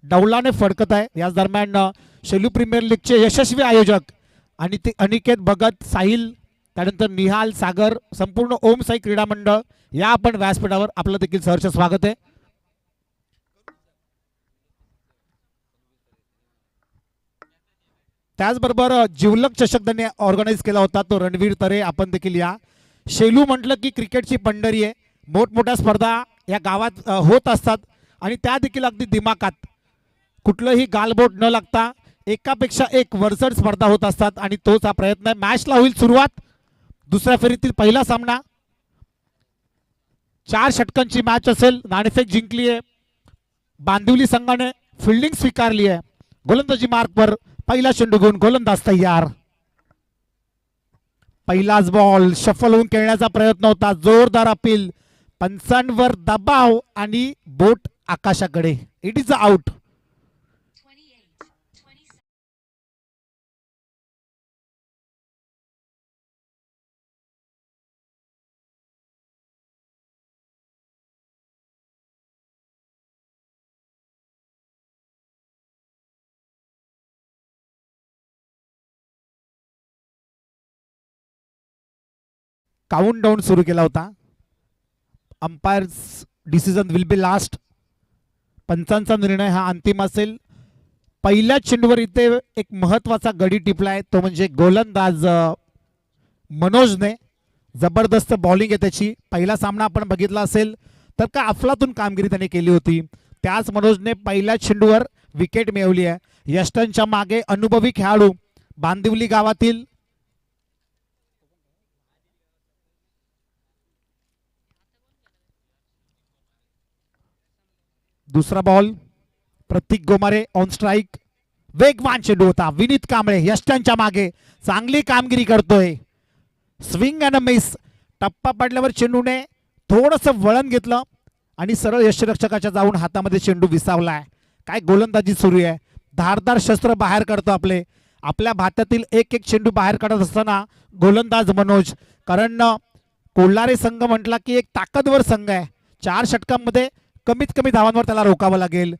डौलाने फडकत आहे। याच दरम्यान शेलू प्रीमियर लीगचे यशस्वी आयोजक आणि ते अनिकेत भगत, साहिल, त्यानंतर निहाल, सागर, संपूर्ण ओम साई क्रीडा मंडळ या आपण व्यासपीठावर आपलं देखील सहर्ष स्वागत आहे। त्याचबरोबर जिवलक चषक त्यांनी ऑर्गनाईज केला होता, तो रणवीर तरे आपण देखील या। शेलू म्हटलं की क्रिकेटची पंढरी आहे, मोठमोठ्या स्पर्धा या गावात होत असतात आणि त्या देखील अगदी दिमाखात कुठलंही गालबोट न लागता एकापेक्षा एक वरचढ स्पर्धा होत असतात आणि तोच हा प्रयत्न आहे। मॅचला होईल सुरुवात, दुसऱ्या फेरीतील पहिला सामना, 4 षटकांची मॅच असेल। नाणेफेक जिंकली आहे बांदिवली संघाने, फिल्डिंग स्वीकारली आहे, गोलंदाजी मार्कवर पहिला चेंडू घेऊन गोलंदाज तयार। पहिलाच बॉल शफल होऊन खेळण्याचा प्रयत्न होता, जोरदार अपील, पंचांवर दबाव आणि बोट आकाशाकडे, it is out. Count down सुरू केला होता, umpire's decision will be last, पंचांचा निर्णय हा अंतिम असेल। पहिल्या चेंडूवर इथे एक महत्वाचा गडी टिपलाय, तो म्हणजे गोलंदाज मनोजने, जबरदस्त बॉलिंग आहे त्याची। पहिला सामना आपण बघितला असेल तर का अफलातून कामगिरी त्याने केली होती, त्याच मनोजने पहिल्या चेंडूवर विकेट मिळवली आहे। यष्टनच्या मागे अनुभवी खेळाडू बांदिवली गावातील दुसरा ball, Prateek Gomare on strike, वेगवान चेंडू होता, विनीत कांबळे यष्टनच्या मागे चांगली कामगिरी करतोय, स्विंग अँड मिस, टप्पा पडल्यावर चेंडूने थोडंसं वळण घेतलं आणि सरळ यष्टिरक्षकाच्या जाऊन हातामध्ये चेंडू विसावलाय। काय गोलंदाजी सुरू आहे, धारदार शस्त्र बाहेर काढतो आपल्या भात्यातील एक एक चेंडू बाहेर काढत असताना गोलंदाज मनोज, कारण कोल्हारे संघ म्हटला की एक ताकदवर संघ आहे, 4 षटकांमध्ये कमीत कमी धावांवर त्याला रोकावं लागेल।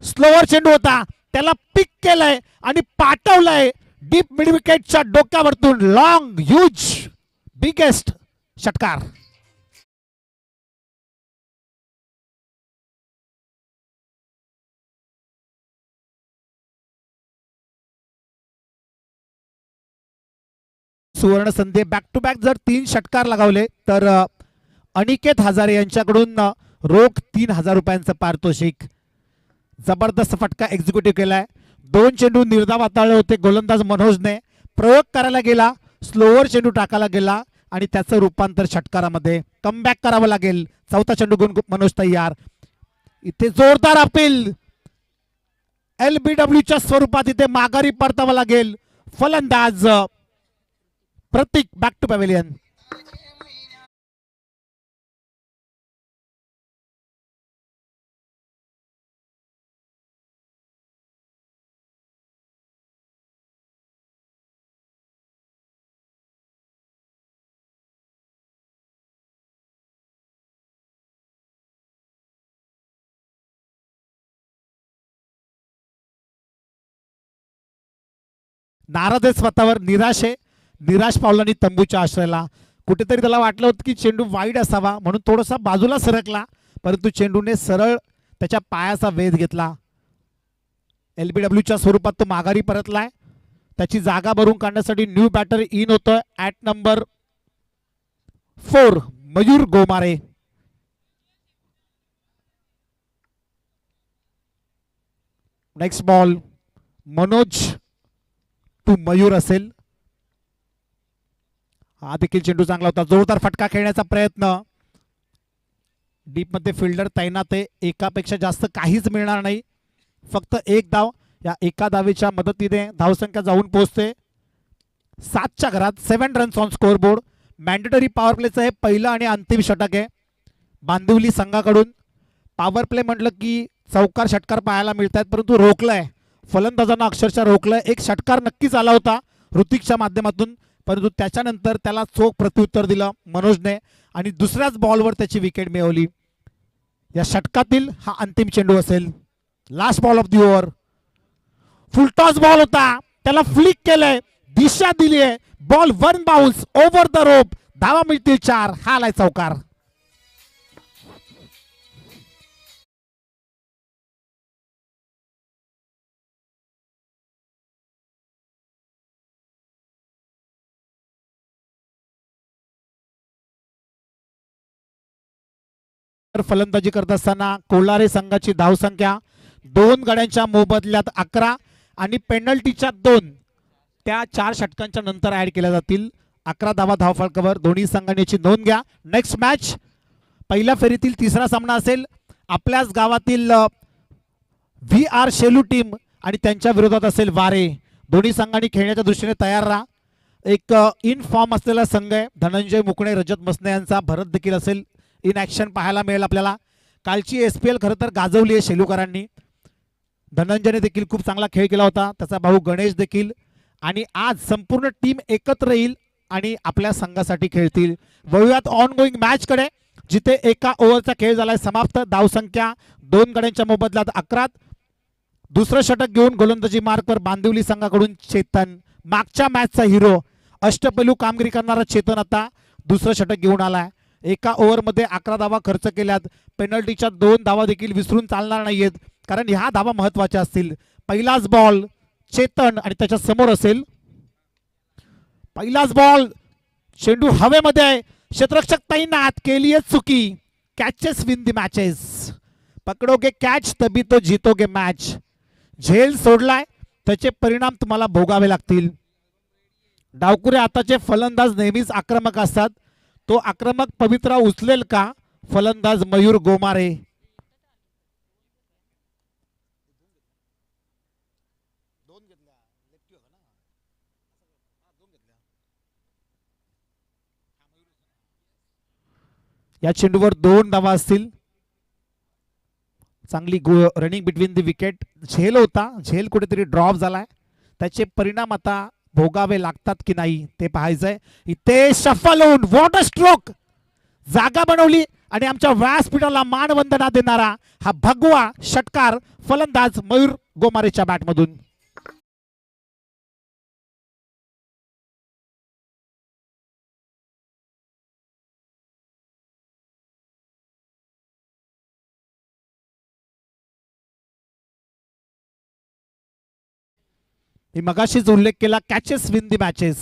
स्लोवर चेंडू होता, त्याला पिक केलंय आणि पाठवलंय डीप मिड विकेटच्या डोक्यावरतून, लॉंग ह्यूज बिगेस्ट षटकार। सुवर्ण संधी, बॅक टू बॅक जर 3 षटकार लगावले तर अनिकेत हजारे यांच्याकडून रोख 3000 रुपयांचं पारितोषिक। जबरदस्त फटका एक्झिक्युटिव्ह केलाय, 2 चेंडू निर्धाव हाताळले होते, गोलंदाज मनोजने प्रयोग करायला गेला, स्लोवर चेंडू टाकायला गेला आणि त्याचं रूपांतर षटकारामध्ये, कमबॅक करावं लागेल। चौथा चेंडू घेऊन मनोज तयार, इथे जोरदार अपील, LBWच्या स्वरूपात इथे माघारी परतावं लागेल। फलंदाज प्रतीक बॅक टू पॅव्हेलियन। नाराज आहे स्वतःवर, निराश पावलांनी तंबूच्या आश्रयाला, कुठेतरी त्याला वाटलं होतं की चेंडू वाईड असावा म्हणून थोडासा बाजूला सरकला, परंतु चेंडूने सरळ त्याच्या पायाचा वेध घेतला। LBWच्या स्वरूपात तो माघारी परतलाय, त्याची जागा भरून काढण्यासाठी न्यू बॅटर इन होतोय at number 4 Mayur Gomare. Next ball Manoj to Mayur असेल, हा देखील चेंडू चांगला होता, जोरदार फटका खेळण्याचा प्रयत्न, डीप मध्ये फिल्डर तैनात आहे, एकापेक्षा जास्त काहीच मिळणार नाही, फक्त एक धाव, या एका धावेच्या मदतीने धावसंख्या जाऊन पोहोचते 7च्या घरात, 7 runs on scoreboard. Mandatory power प्लेचं हे पहिलं आणि अंतिम षटक आहे बांदिवली संघाकडून। पॉवर प्ले म्हटलं की चौकार षटकार पाहायला मिळत आहेत, परंतु रोखलंय फलंदाजांना, अक्षरशः रोखलंय। एक षटकार नक्कीच आला होता ऋतिकच्या माध्यमातून, परंतु त्याच्यानंतर त्याला चोख प्रत्युत्तर दिलं मनोजने आणि दुसऱ्याच बॉलवर त्याची विकेट मिळवली। या षटकातील हा अंतिम चेंडू असेल, last ball of the over. Full toss ball होता, त्याला फ्लिक केलंय, दिशा दिली आहे, ball one bounce over the rope. धावा मिळतील 4. हा आलाय चौकार. फलंदाजी करत असताना कोल्हारे संघाची धावसंख्या 2 गड्यांच्या मोबदल्यात 11 आणि पेनल्टीच्या 2 त्या 4 षटकांच्या नंतर ऍड केल्या जातील. 11 धावा धावफलकावर. दोन्ही संघांनी याची नोंद घ्या. नेक्स्ट मॅच पहिल्या फेरीतील तिसरा सामना असेल. आपल्याच गावातील व्ही आर शेलू टीम आणि त्यांच्या विरोधात असेल वारे. दोन्ही संघांनी खेळण्याच्या दृष्टीने तयार राहा. एक इन फॉर्म असलेला संघ आहे. धनंजय मुकणे, रजत मसने यांचा भरत देखील असेल इन ॲक्शन पाहायला मिळेल आपल्याला. कालची SPL खरं तर गाजवली आहे शेलूकरांनी. धनंजयने देखील खूप चांगला खेळ केला होता, त्याचा भाऊ गणेश देखील. आणि आज संपूर्ण टीम एकत्र येईल आणि आपल्या संघासाठी खेळतील. वळूयात ऑन गोईंग मॅच कडे, जिथे एका ओव्हरचा खेळ झालाय समाप्त. धावसंख्या 2 गड्यांच्या मोबदल्यात 11. दुसरं षटक घेऊन गोलंदाजी मार्कवर बांदिवली संघाकडून चेतन. मागच्या मॅचचा हिरो, अष्टपैलू कामगिरी करणारा चेतन आता दुसरं षटक घेऊन आलाय. एका ओव्हरमध्ये 11 धावा खर्च केल्यात. पेनल्टीच्या 2 धावा देखील विसरून चालणार नाहीयेत, कारण ह्या धावा महत्वाच्या असतील. पहिलाच बॉल चेतन आणि त्याच्या समोर असेल. पहिलाच बॉल, चेंडू हवेमध्ये आहे, क्षेत्ररक्षक तैनात, केली आहे चुकी. Catches win the matches. पकडोगे कॅच तभी तो जीतोगे मॅच. झेल सोडलाय, त्याचे परिणाम तुम्हाला भोगावे लागतील. डावकुरे आताचे फलंदाज नेहमीच आक्रमक असतात. तो आक्रमक पवित्रा उचलेल का फलंदाज मयूर गोमारे? या चेंडूवर 2 धावा असतील. चांगली रनिंग बिटवीन द विकेट. झेल होता, झेल कुठेतरी ड्रॉप झालाय, त्याचे परिणाम आता भोगावे लागतात की नाही ते पाहायचंय. इथे शफल होऊन वॉट अ स्ट्रोक, जागा बनवली आणि आमच्या व्यासपीठाला मानवंदना देणारा हा भगवा षटकार फलंदाज मयूर गोमारेच्या बॅटमधून. मी मगाशीच उल्लेख केला, कॅचेस विन दी मॅचेस.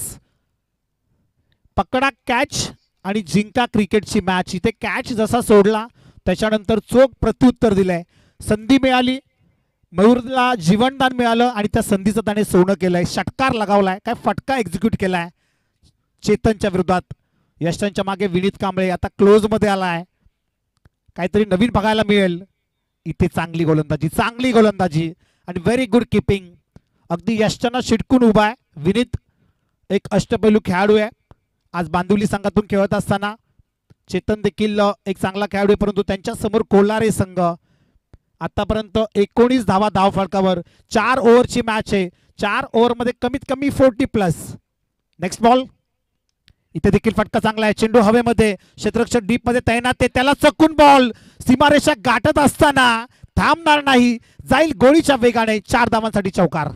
पकडा कॅच आणि जिंका क्रिकेटची मॅच. इथे कॅच जसा सोडला त्याच्यानंतर चोख प्रत्युत्तर दिलंय. संधी मिळाली, मयूरला जीवनदान मिळालं आणि त्या संधीचं त्याने सोनं केलंय. षटकार लगावलाय, काय फटका एक्झिक्यूट केलाय चेतनच्या विरोधात. यशांच्या मागे विनीत कांबळे आता क्लोज मध्ये आलाय, काहीतरी नवीन बघायला मिळेल. इथे चांगली गोलंदाजी, चांगली गोलंदाजी आणि व्हेरी गुड किपिंग. अगदी यशांना शिटकून उभा आहे विनीत. एक अष्टपैलू खेळाडू आहे. आज बांदिवली संघातून खेळत असताना चेतन देखील एक चांगला खेळाडू आहे, परंतु त्यांच्या समोर कोल्हारे संघ. आतापर्यंत 19 धावा धाव फलकावर. 4 ओव्हरची मॅच आहे. 4 ओव्हरमध्ये कमीत कमी 40+. Next ball. इथे देखील फटका चांगला आहे, चेंडू हवेमध्ये, क्षेत्ररक्षक डीप मध्ये तैनात आहे, त्याला चकून बॉल सीमारेषा गाठत असताना थांबणार नाही, जाईल गोळीच्या वेगाने. 4 धावांसाठी चौकार.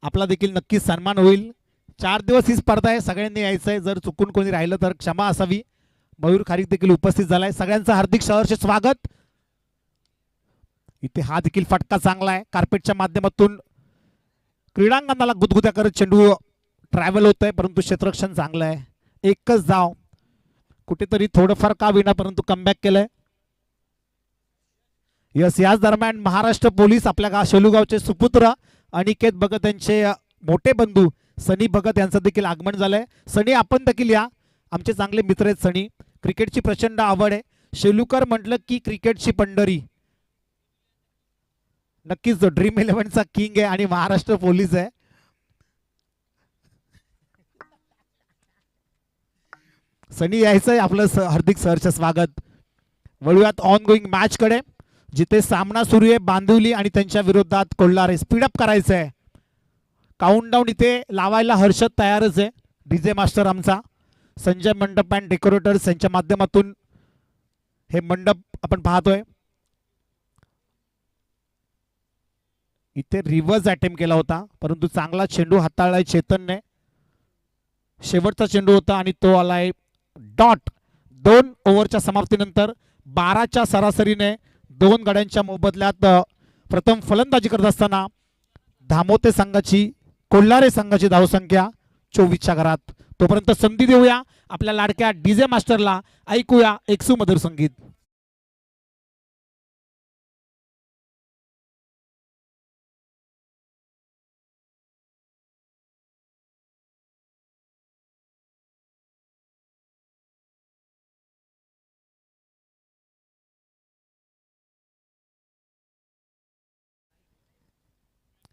आपला देखील नक्कीच सन्मान होईल. 4 दिवस ही स्पर्धा आहे, सगळ्यांनी यायचं आहे. जर चुकून कोणी राहिलं तर क्षमा असावी. मयूर खारीक देखील उपस्थित झालाय. सगळ्यांचं हार्दिक सहर्ष स्वागत. इथे हा देखील फटका चांगला आहे, कार्पेटच्या माध्यमातून क्रीडांगणाला गुदगुद्या करत चेंडू ट्रॅव्हल होत आहे, परंतु क्षेत्ररक्षण चांगलं आहे. एकच धाव, कुठेतरी थोडंफार का विना परंतु कमबॅक केलंय. यस, याच दरम्यान महाराष्ट्र पोलीस आपल्या शेलूगावचे सुपुत्र अनिकेत भगत यांचे मोठे बंधू सनी भगत यांचं देखील आगमन झालंय. सनी, आपण देखील या, आमचे चांगले मित्र आहेत सनी. क्रिकेटची प्रचंड आवड आहे. शेलूकर म्हटलं की क्रिकेटची पंढरी. नक्कीच ड्रीम 11चा किंग आहे आणि महाराष्ट्र पोलीस आहे. सनी यायचंय, आपलं हार्दिक सहर्ष स्वागत. वळूयात ऑन गोईंग मॅच कडे, जिथे सामना सुरू आहे बांदिवली आणि त्यांच्या विरोधात कोल्हारे. स्पीडअप करायचं आहे. काउंटडाऊन इथे लावायला हर्षद तयारच आहे. डीजे मास्टर आमचा संजय मंडप अँड डेकोरेटर्स यांच्या माध्यमातून हे मंडप आपण पाहतोय. इथे रिव्हर्स अटेम्प्ट केला होता परंतु चांगला चेंडू हाताळलाय चेतनने. शेवटचा चेंडू होता आणि तो आलाय डॉट. 2 ओव्हरच्या समाप्तीनंतर 12च्या सरासरीने 2 गड्यांच्या मोबदल्यात प्रथम फलंदाजी करत असताना धामोते संघाची कोल्हारे संघाची धावसंख्या 24च्या घरात. तोपर्यंत संधी देऊया आपल्या लाडक्या डीजे मास्टरला. ऐकूया एक सुमधुर संगीत.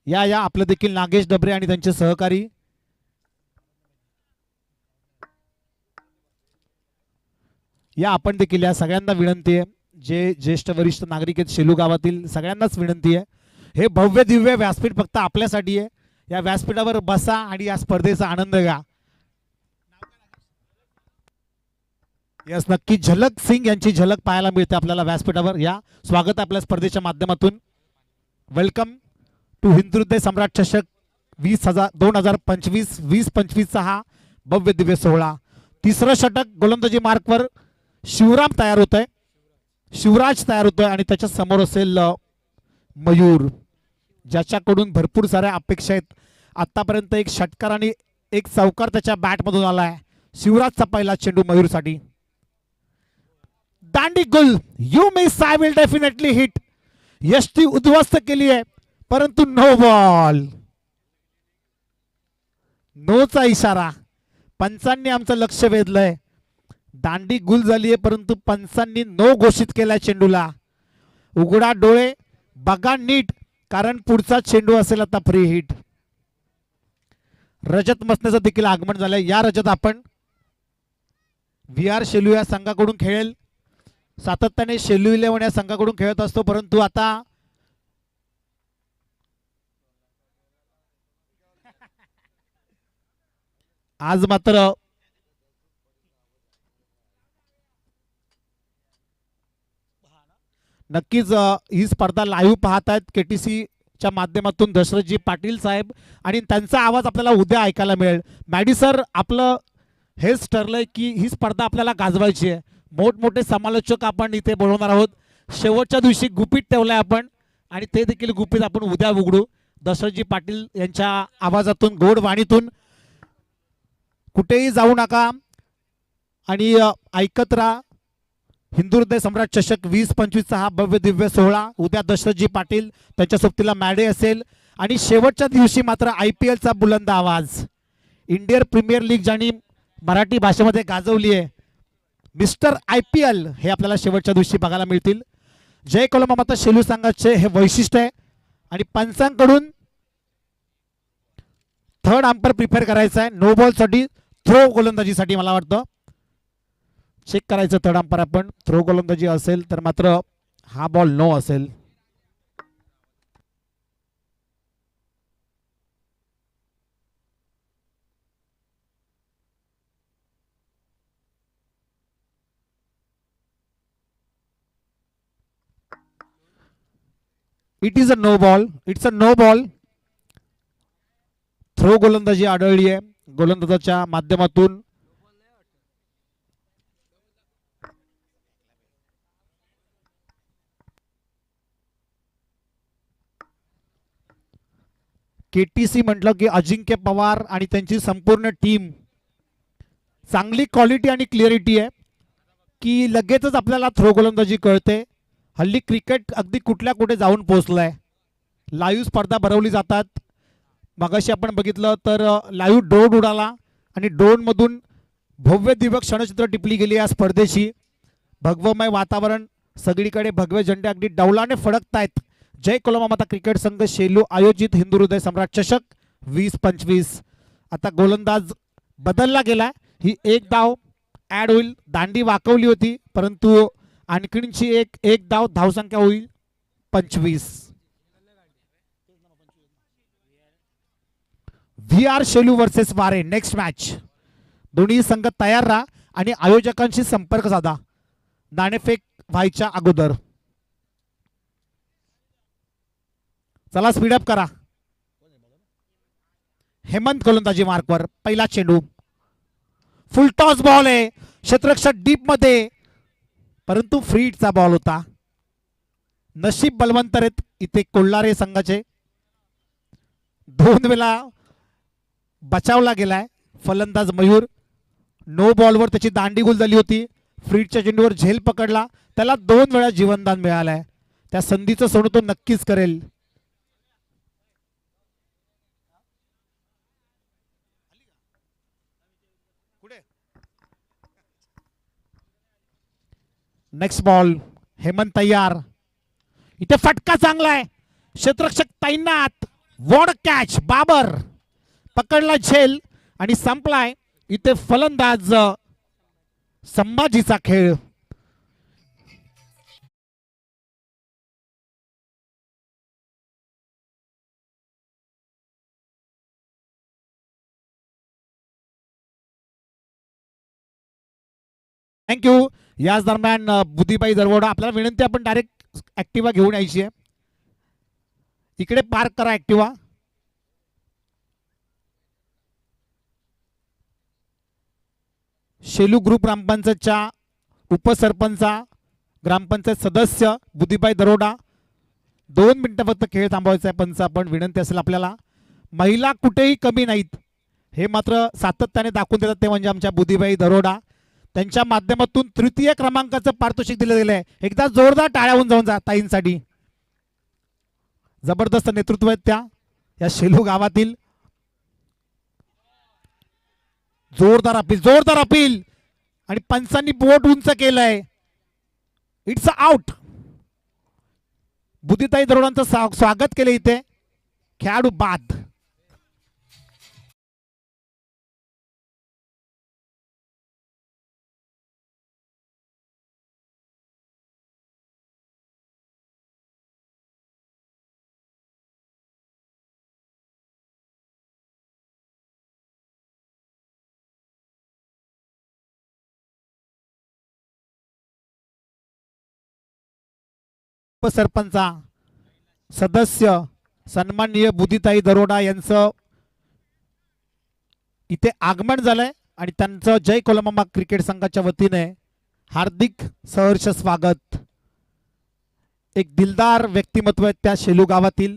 या आपलं देखील नागेश डबरे आणि त्यांचे सहकारी. या आपण देखील या सगळ्यांना विनंती आहे, जे ज्येष्ठ वरिष्ठ नागरिक आहेत शेलू गावातील सगळ्यांनाच विनंती आहे, हे भव्य दिव्य व्यासपीठ फक्त आपल्यासाठी आहे. या व्यासपीठावर बसा आणि या स्पर्धेचा आनंद घ्या. यस, नक्की झलक सिंग यांची झलक पाहायला मिळते आपल्याला व्यासपीठावर. या स्वागत आहे आपल्या स्पर्धेच्या माध्यमातून. वेलकम टू हिंदुहृदय सम्राट चषक 2025-2025चा हा भव्य दिव्य सोहळा. तिसरं षटक गोलंदाजी मार्कवर शिवराम तयार होतोय, शिवराज तयार होतोय आणि त्याच्या समोर असेल मयूर, ज्याच्याकडून भरपूर साऱ्या अपेक्षा आहेत. आतापर्यंत एक षटकार आणि एक चौकार त्याच्या बॅटमधून आलाय. शिवराजचा पहिला चेंडू मयूरसाठी. दांडी गुल, you miss, I will definitely hit. यष्टी उद्ध्वस्त केली आहे परंतु नो बॉल. नोचा इशारा. पंचांनी आमचं लक्ष वेधलंय. दांडी गुल झाली आहे परंतु पंचांनी नो घोषित केलाय चेंडूला. उघडा डोळे, बघा नीट, कारण पुढचा चेंडू असेल आता फ्री हिट. रजत मसनेचं देखील आगमन झालंय. या रजत आपण VR शेलू या संघाकडून खेळेल. सातत्याने शेलू 11 या संघाकडून खेळत असतो परंतु आता आज मात्र नक्कीच ही स्पर्धा लाईव्ह पाहतायत KTC च्या माध्यमातून दशरथजी पाटील साहेब आणि त्यांचा आवाज आपल्याला उद्या ऐकायला मिळेल. मॅडी सर, आपलं हेच ठरलंय की ही स्पर्धा आपल्याला गाजवायची आहे. मोठमोठे समालोचक आपण इथे बोलवणार आहोत. शेवटच्या दिवशी गुपित ठेवलंय आपण आणि ते देखील गुपित आपण उद्या उघडू. दशरथजी पाटील यांच्या आवाजातून, गोड वाणीतून. कुठेही जाऊ नका आणि ऐकत राहा. हिंदुहृदय सम्राट चषक 2025चा हा भव्य दिव्य सोहळा. उद्या दशरथजी पाटील, त्यांच्या सोबतीला मॅडे असेल आणि शेवटच्या दिवशी मात्र IPLचा बुलंद आवाज. इंडियन प्रीमियर लीग ज्यांनी मराठी भाषेमध्ये गाजवली आहे, मिस्टर IPL, हे आपल्याला शेवटच्या दिवशी बघायला मिळतील. जय कोलमामाता शेलू संघाचे हे वैशिष्ट्य आहे. आणि पंचांकडून थर्ड अंपायर प्रिपेअर करायचा आहे नो बॉल साठी, थ्रो गोलंदाजीसाठी. मला वाटतं चेक करायचं थर्ड अंपायर आपण. थ्रो गोलंदाजी असेल तर मात्र हा बॉल नो असेल. It is a no ball. It's a no ball. Throw गोलंदाजी आढळली आहे गोलंदाजाच्या माध्यमातून. KTC म्हटलं की अजिंक्य पवार आणि त्यांची संपूर्ण टीम. चांगली क्वालिटी आणि क्लिअरिटी आहे की लगेचच आपल्याला थ्रो गोलंदाजी कळते. हल्ली क्रिकेट अगदी कुठल्या कुठे जाऊन पोहोचलाय. लाईव्ह स्पर्धा भरवली जातात. मगाशी आपण बघितलं तर लाईव्ह ड्रोन उडाला आणि ड्रोनमधून भव्य दिव्य क्षणचित्र टिपली गेली या स्पर्धेची. भगवमय वातावरण, सगळीकडे भगवे झेंडे अगदी डौलाने फडकतायत. जय कोलमामाता क्रिकेट संघ शेलू आयोजित हिंदुहृदय सम्राट चषक 2025. आता गोलंदाज बदलला गेला. ही एक धाव ऍड होईल. दांडी वाकवली होती परंतु आणखीनची एक धाव धावसंख्या होईल. 25. VR शेलू वर्सेस वारे नेक्स्ट मॅच. दोन्ही संघ तयार राहा आणि आयोजकांशी संपर्क साधा नाणेफेक व्हायच्या अगोदर. चला स्पीडअप करा. हेमंत गोलंदाजी मार्कवर. पहिला चेंडू फुल टॉस बॉल आहे. क्षेत्ररक्षक डीप मध्ये, परंतु फ्रीटचा बॉल होता. नशीब बलवंतर आहेत इथे कोल्हारे संघाचे. 2 वेळा बचावला गेलाय फलंदाज मयूर. नो बॉलवर त्याची दांडी गुल झाली होती. फ्रीटच्या चेंडूवर झेल पकडला, त्याला 2 वेळा जीवनदान मिळालंय. त्या संधीचं सोनं तो नक्कीच करेल. Next ball. हेमंत तयार. इथे फटका चांगला आहे. क्षेत्ररक्षक तैनात. Ward catch. बाबर पकडला झेल आणि संपलाय. इथे फलंदाज संभाजीचा खेळ. थँक्यू. याच दरम्यान बुद्धीबाई दरवडा आपल्याला विनंती, आपण डायरेक्ट ऍक्टिवा घेऊन यायची आहे. इकडे पार्क करा ऍक्टिवा. शेलू ग्रुप ग्रामपंचायतच्या उपसरपंचा, ग्रामपंचायत सदस्य बुद्धीबाई दरोडा. 2 मिनिटं फक्त खेळ थांबवायचा आहे. पंच आपण विनंती असेल आपल्याला. महिला कुठेही कमी नाहीत हे मात्र सातत्याने दाखवून देतात ते म्हणजे आमच्या बुद्धीबाई दरोडा. त्यांच्या माध्यमातून तृतीय क्रमांकाचं पारितोषिक दिलं गेलं आहे. एकदा जोरदार टाळ्या होऊन जाऊन जा ताईंसाठी. जबरदस्त नेतृत्व आहेत त्या या शेलू गावातील. जोरदार अपील, जोरदार अपील आणि पंचांनी बोट उंच केलंय. It's out. बुद्धिताई दरोडांचं स्वागत केलं इथे. खेळाडू बाद. उपसरपंचा सदस्य सन्माननीय बुद्धिताई दरोडा यांचं इथे आगमन झालंय आणि त्यांचं जय कोलमामा क्रिकेट संघाच्या वतीने हार्दिक सहर्ष स्वागत. एक दिलदार व्यक्तिमत्व आहेत त्या शेलू गावातील.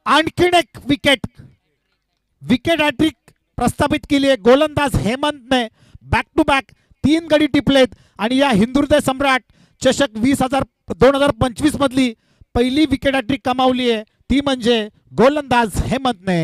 आणखीन एक विकेट. विकेट हॅट्रिक प्रस्थापित केली आहे. गोलंदाज हेमंतने बॅक टू बॅक 3 गडी टिपलेत आणि या हिंदुहृदय सम्राट चषक 2025 मधली पहिली विकेट हॅट्रिक कमावली आहे ती म्हणजे गोलंदाज हेमंतने.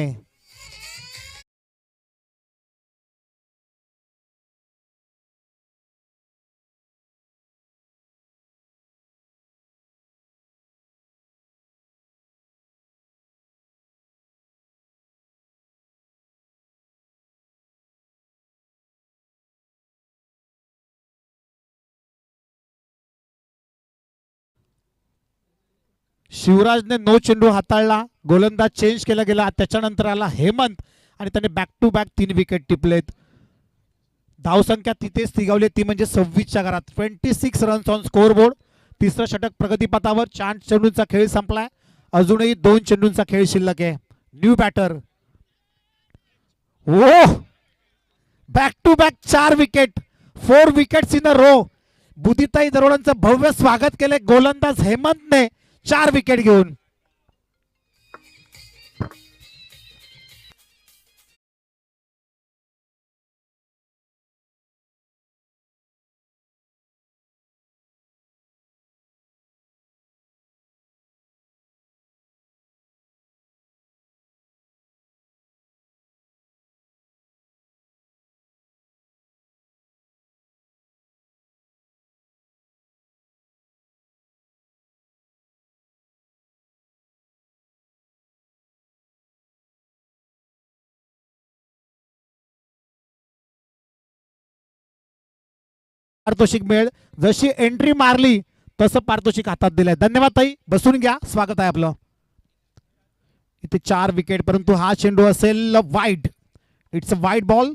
शिवराजने 9 चेंडू हाताळला. गोलंदाज चेंज केला गेला. त्याच्यानंतर आला हेमंत आणि त्याने बॅक टू बॅक 3 विकेट टिपलेत. धावसंख्या तिथेच तिगावली ती म्हणजे 26च्या घरात. 26 रन्स ऑन स्कोर बोर्ड. तिसरं षटक प्रगतीपथावर. 4 चेंडूंचा खेळ संपलाय. अजूनही 2 चेंडूंचा खेळ शिल्लक आहे. New batter. Oh back to back 4 wicket. 4 wickets in a row. बुद्धिताई दरोडांचं भव्य स्वागत केलंय गोलंदाज हेमंतने 4 विकेट घेऊन. पारितोषिक मिळेल. जशी एंट्री मारली तसं पारितोषिक हातात दिलंय. धन्यवाद ताई, बसून घ्या, स्वागत आहे आपलं. इथे 4 विकेट, परंतु हा चेंडू असेल wide. It's a wide ball.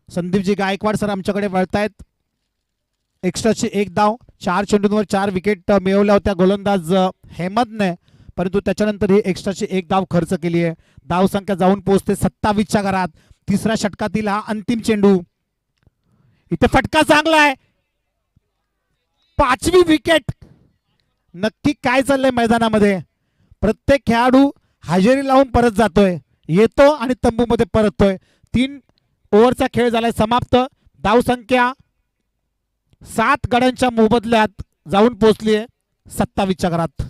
Sandeepji Gaikwad sir आमच्याकडे वळतायत. एक्स्ट्राची 1 धाव. 4 चेंडूंवर 4 विकेट मिळवल्या होत्या गोलंदाज हेमंतने, परंतु त्याच्यानंतर ही एक्स्ट्राची 1 धाव खर्च केली आहे. धाव संख्या जाऊन पोहोचते 27च्या घरात. तिसऱ्या षटकातील हा अंतिम चेंडू. इथे फटका चांगला आहे. 5वी विकेट. नक्की काय चाललंय मैदानामध्ये? प्रत्येक खेळाडू हजेरी लावून परत जातोय, येतो आणि तंबूमध्ये परततोय. 3 ओव्हरचा खेळ झालाय समाप्त. धाव संख्या 7 गड्यांच्या मोबदल्यात जाऊन पोहोचली आहे 27च्या घरात.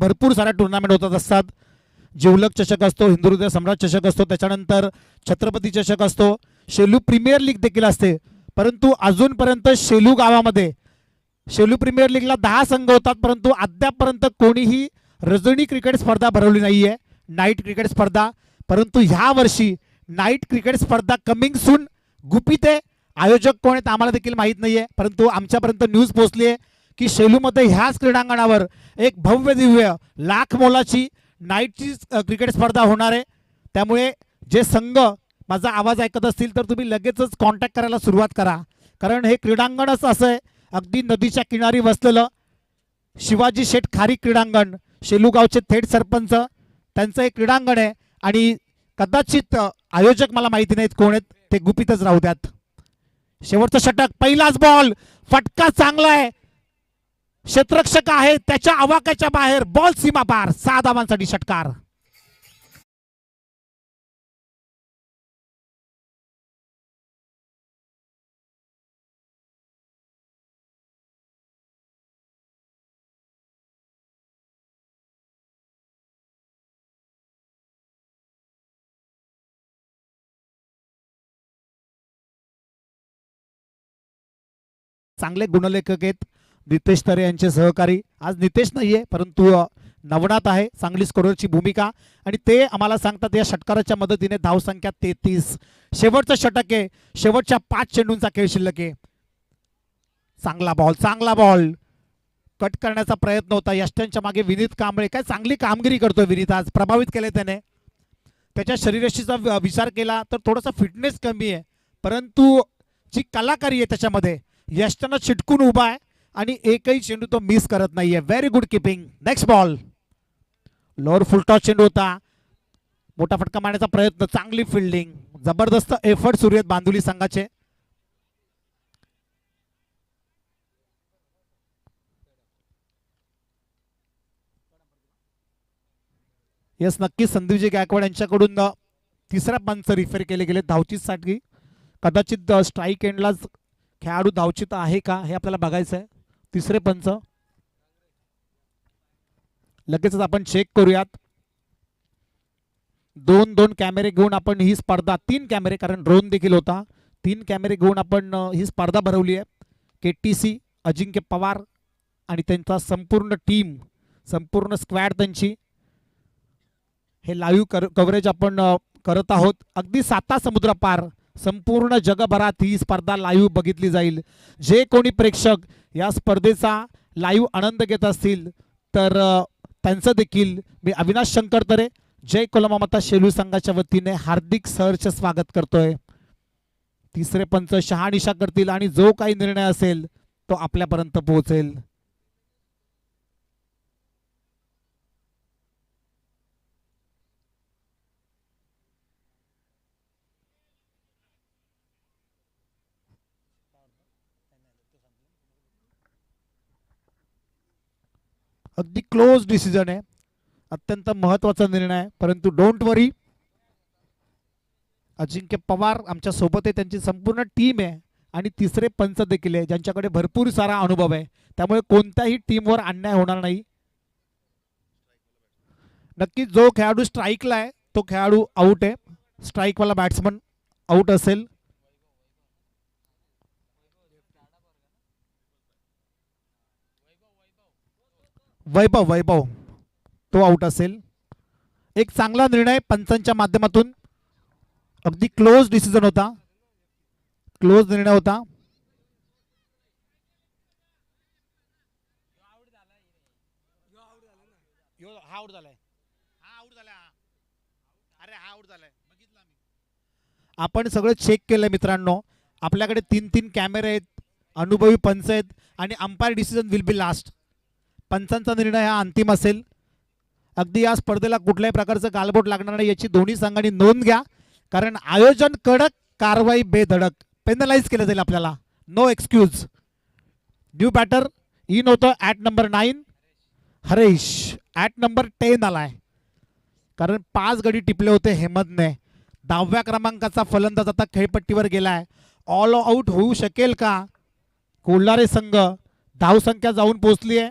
भरपूर साऱ्या टुर्नामेंट होतात असतात. जिवलक चषक असतो, हिंदुहृदय सम्राट चषक असतो, त्याच्यानंतर छत्रपती चषक असतो, शेलू प्रीमियर लीग देखील असते. परंतु अजूनपर्यंत शेलू गावामध्ये शेलू प्रीमियर लीगला 10 संघ होतात, परंतु अद्यापपर्यंत कोणीही रजनी क्रिकेट स्पर्धा भरवली नाहीये, नाईट क्रिकेट स्पर्धा. परंतु ह्या वर्षी नाईट क्रिकेट स्पर्धा कमिंग सून गुपित आहे. आयोजक कोण आहेत आम्हाला देखील माहीत नाहीये, परंतु आमच्यापर्यंत न्यूज पोहोचली आहे की शेलूमध्ये ह्याच क्रीडांगणावर एक भव्य दिव्य लाख मोलाची नाईटची क्रिकेट स्पर्धा होणार आहे. त्यामुळे जे संघ माझा आवाज ऐकत असतील तर तुम्ही लगेचच कॉन्टॅक्ट करायला सुरुवात करा, कारण हे क्रीडांगणच असं आहे अगदी नदीच्या किनारी वसलेलं. शिवाजी शेठ खारी क्रीडांगण, शेलूगावचे थेट सरपंच त्यांचं एक क्रीडांगण आहे आणि कदाचित आयोजक मला माहिती नाहीत कोण आहेत, ते गुपितच राहू द्यात. शेवटचं षटक, पहिलाच बॉल, फटका चांगला आहे, क्षेत्ररक्षक आहे त्याच्या आवाक्याच्या बाहेर, बॉल सीमा पार, 6 धावांसाठी षटकार. चांगले गुणलेखक आहेत नितेश तरे यांचे सहकारी. आज नितेश नाहीये परंतु नवनाथ आहे, चांगली स्कोररची भूमिका, आणि ते आम्हाला सांगतात या षटकाराच्या मदतीने धावसंख्या 33. शेवटचं षटक आहे, शेवटच्या 5 चेंडूंचा खेळ शिल्लक आहे. चांगला बॉल, चांगला बॉल, कट करण्याचा प्रयत्न होता यष्ट्यांच्या मागे. विनीत कांबळे काय चांगली कामगिरी करतोय विनीत, आज प्रभावित केले त्याने. त्याच्या शरीरयष्टीचा विचार केला तर थोडासा फिटनेस कमी आहे, परंतु जी कलाकारी आहे त्याच्यामध्ये, यष्ट्यांना चिटकून उभा आहे आणि एकही चेंडू तो मिस करत नाहीये. Very good keeping. Next ball, lower full toss चेंडू होता, मोठा फटका मारण्याचा प्रयत्न, चांगली फिल्डिंग, जबरदस्त एफर्ट सुरू आहेत बांदुली संघाचे. यस, नक्कीच संदीपजी गायकवाड यांच्याकडून तिसऱ्या पंच रिफर केले गेले धावचीसाठी. कदाचित स्ट्राईक एंडलाच खेळाडू धावचित आहे का हे आपल्याला बघायचं आहे. तिसरे पंच लगेचच आपण चेक करूयात. 2 कॅमेरे घेऊन आपण ही स्पर्धा, 3 कॅमेरे, कारण ड्रोन देखील होता, 3 कॅमेरे घेऊन आपण ही स्पर्धा भरवली आहे. KTC अजिंक्य पवार आणि त्यांचा संपूर्ण टीम, संपूर्ण स्क्वॅड त्यांची, हे लाईव्ह कव्हरेज आपण करत आहोत. अगदी 7 समुद्रापार संपूर्ण जगभरात ही स्पर्धा लाईव्ह बघितली जाईल. जे कोणी प्रेक्षक या स्पर्धेचा लाईव्ह आनंद घेत असतील तर त्यांचं देखील मी अविनाश शंकर तरे, जय कोलमामाता शेलू संघाच्या वतीने हार्दिक सहर्ष स्वागत करतोय. तिसरे पंच शहानिशा करतील आणि जो काही निर्णय असेल तो आपल्यापर्यंत पोहोचेल. अगदी क्लोज डिसिजन आहे, अत्यंत महत्वाचा निर्णय आहे, परंतु डोंट वरी, अजिंक्य पवार आमच्या सोबत आहे, त्यांची संपूर्ण टीम आहे आणि तिसरे पंच देखील आहे ज्यांच्याकडे भरपूर सारा अनुभव आहे, त्यामुळे कोणत्याही टीमवर अन्याय होणार नाही. नक्की जो खेळाडू स्ट्राईकला आहे तो खेळाडू आउट आहे. स्ट्राईकवाला बॅट्समन आउट असेल. वैभव वैभव तो आउट असेल. एक चांगला निर्णय पंचांच्या माध्यमातून. अगदी क्लोज डिसिजन होता, क्लोज निर्णय होता. आपण सगळं चेक केलं मित्रांनो. आपल्याकडे 3-3 कॅमेरे आहेत, अनुभवी पंच आहेत आणि umpire decision will be last. पंचांचा निर्णय हा अंतिम असेल. अगदी या स्पर्धेला कुठल्याही प्रकारचं गालबोट लागणार नाही याची दोन्ही संघांनी नोंद घ्या, कारण आयोजन कडक, कारवाई बेधडक. पेनलाइज केलं जाईल आपल्याला, no excuse. New batter in होतं at number 9 Haresh. At number 10 आलाय, कारण 5 गडी टिपले होते हेमंतने. 10व्या क्रमांकाचा फलंदाज आता खेळपट्टीवर गेलाय. ऑल आउट होऊ शकेल का? कोल्हारे संघ धावसंख्या जाऊन पोहोचली आहे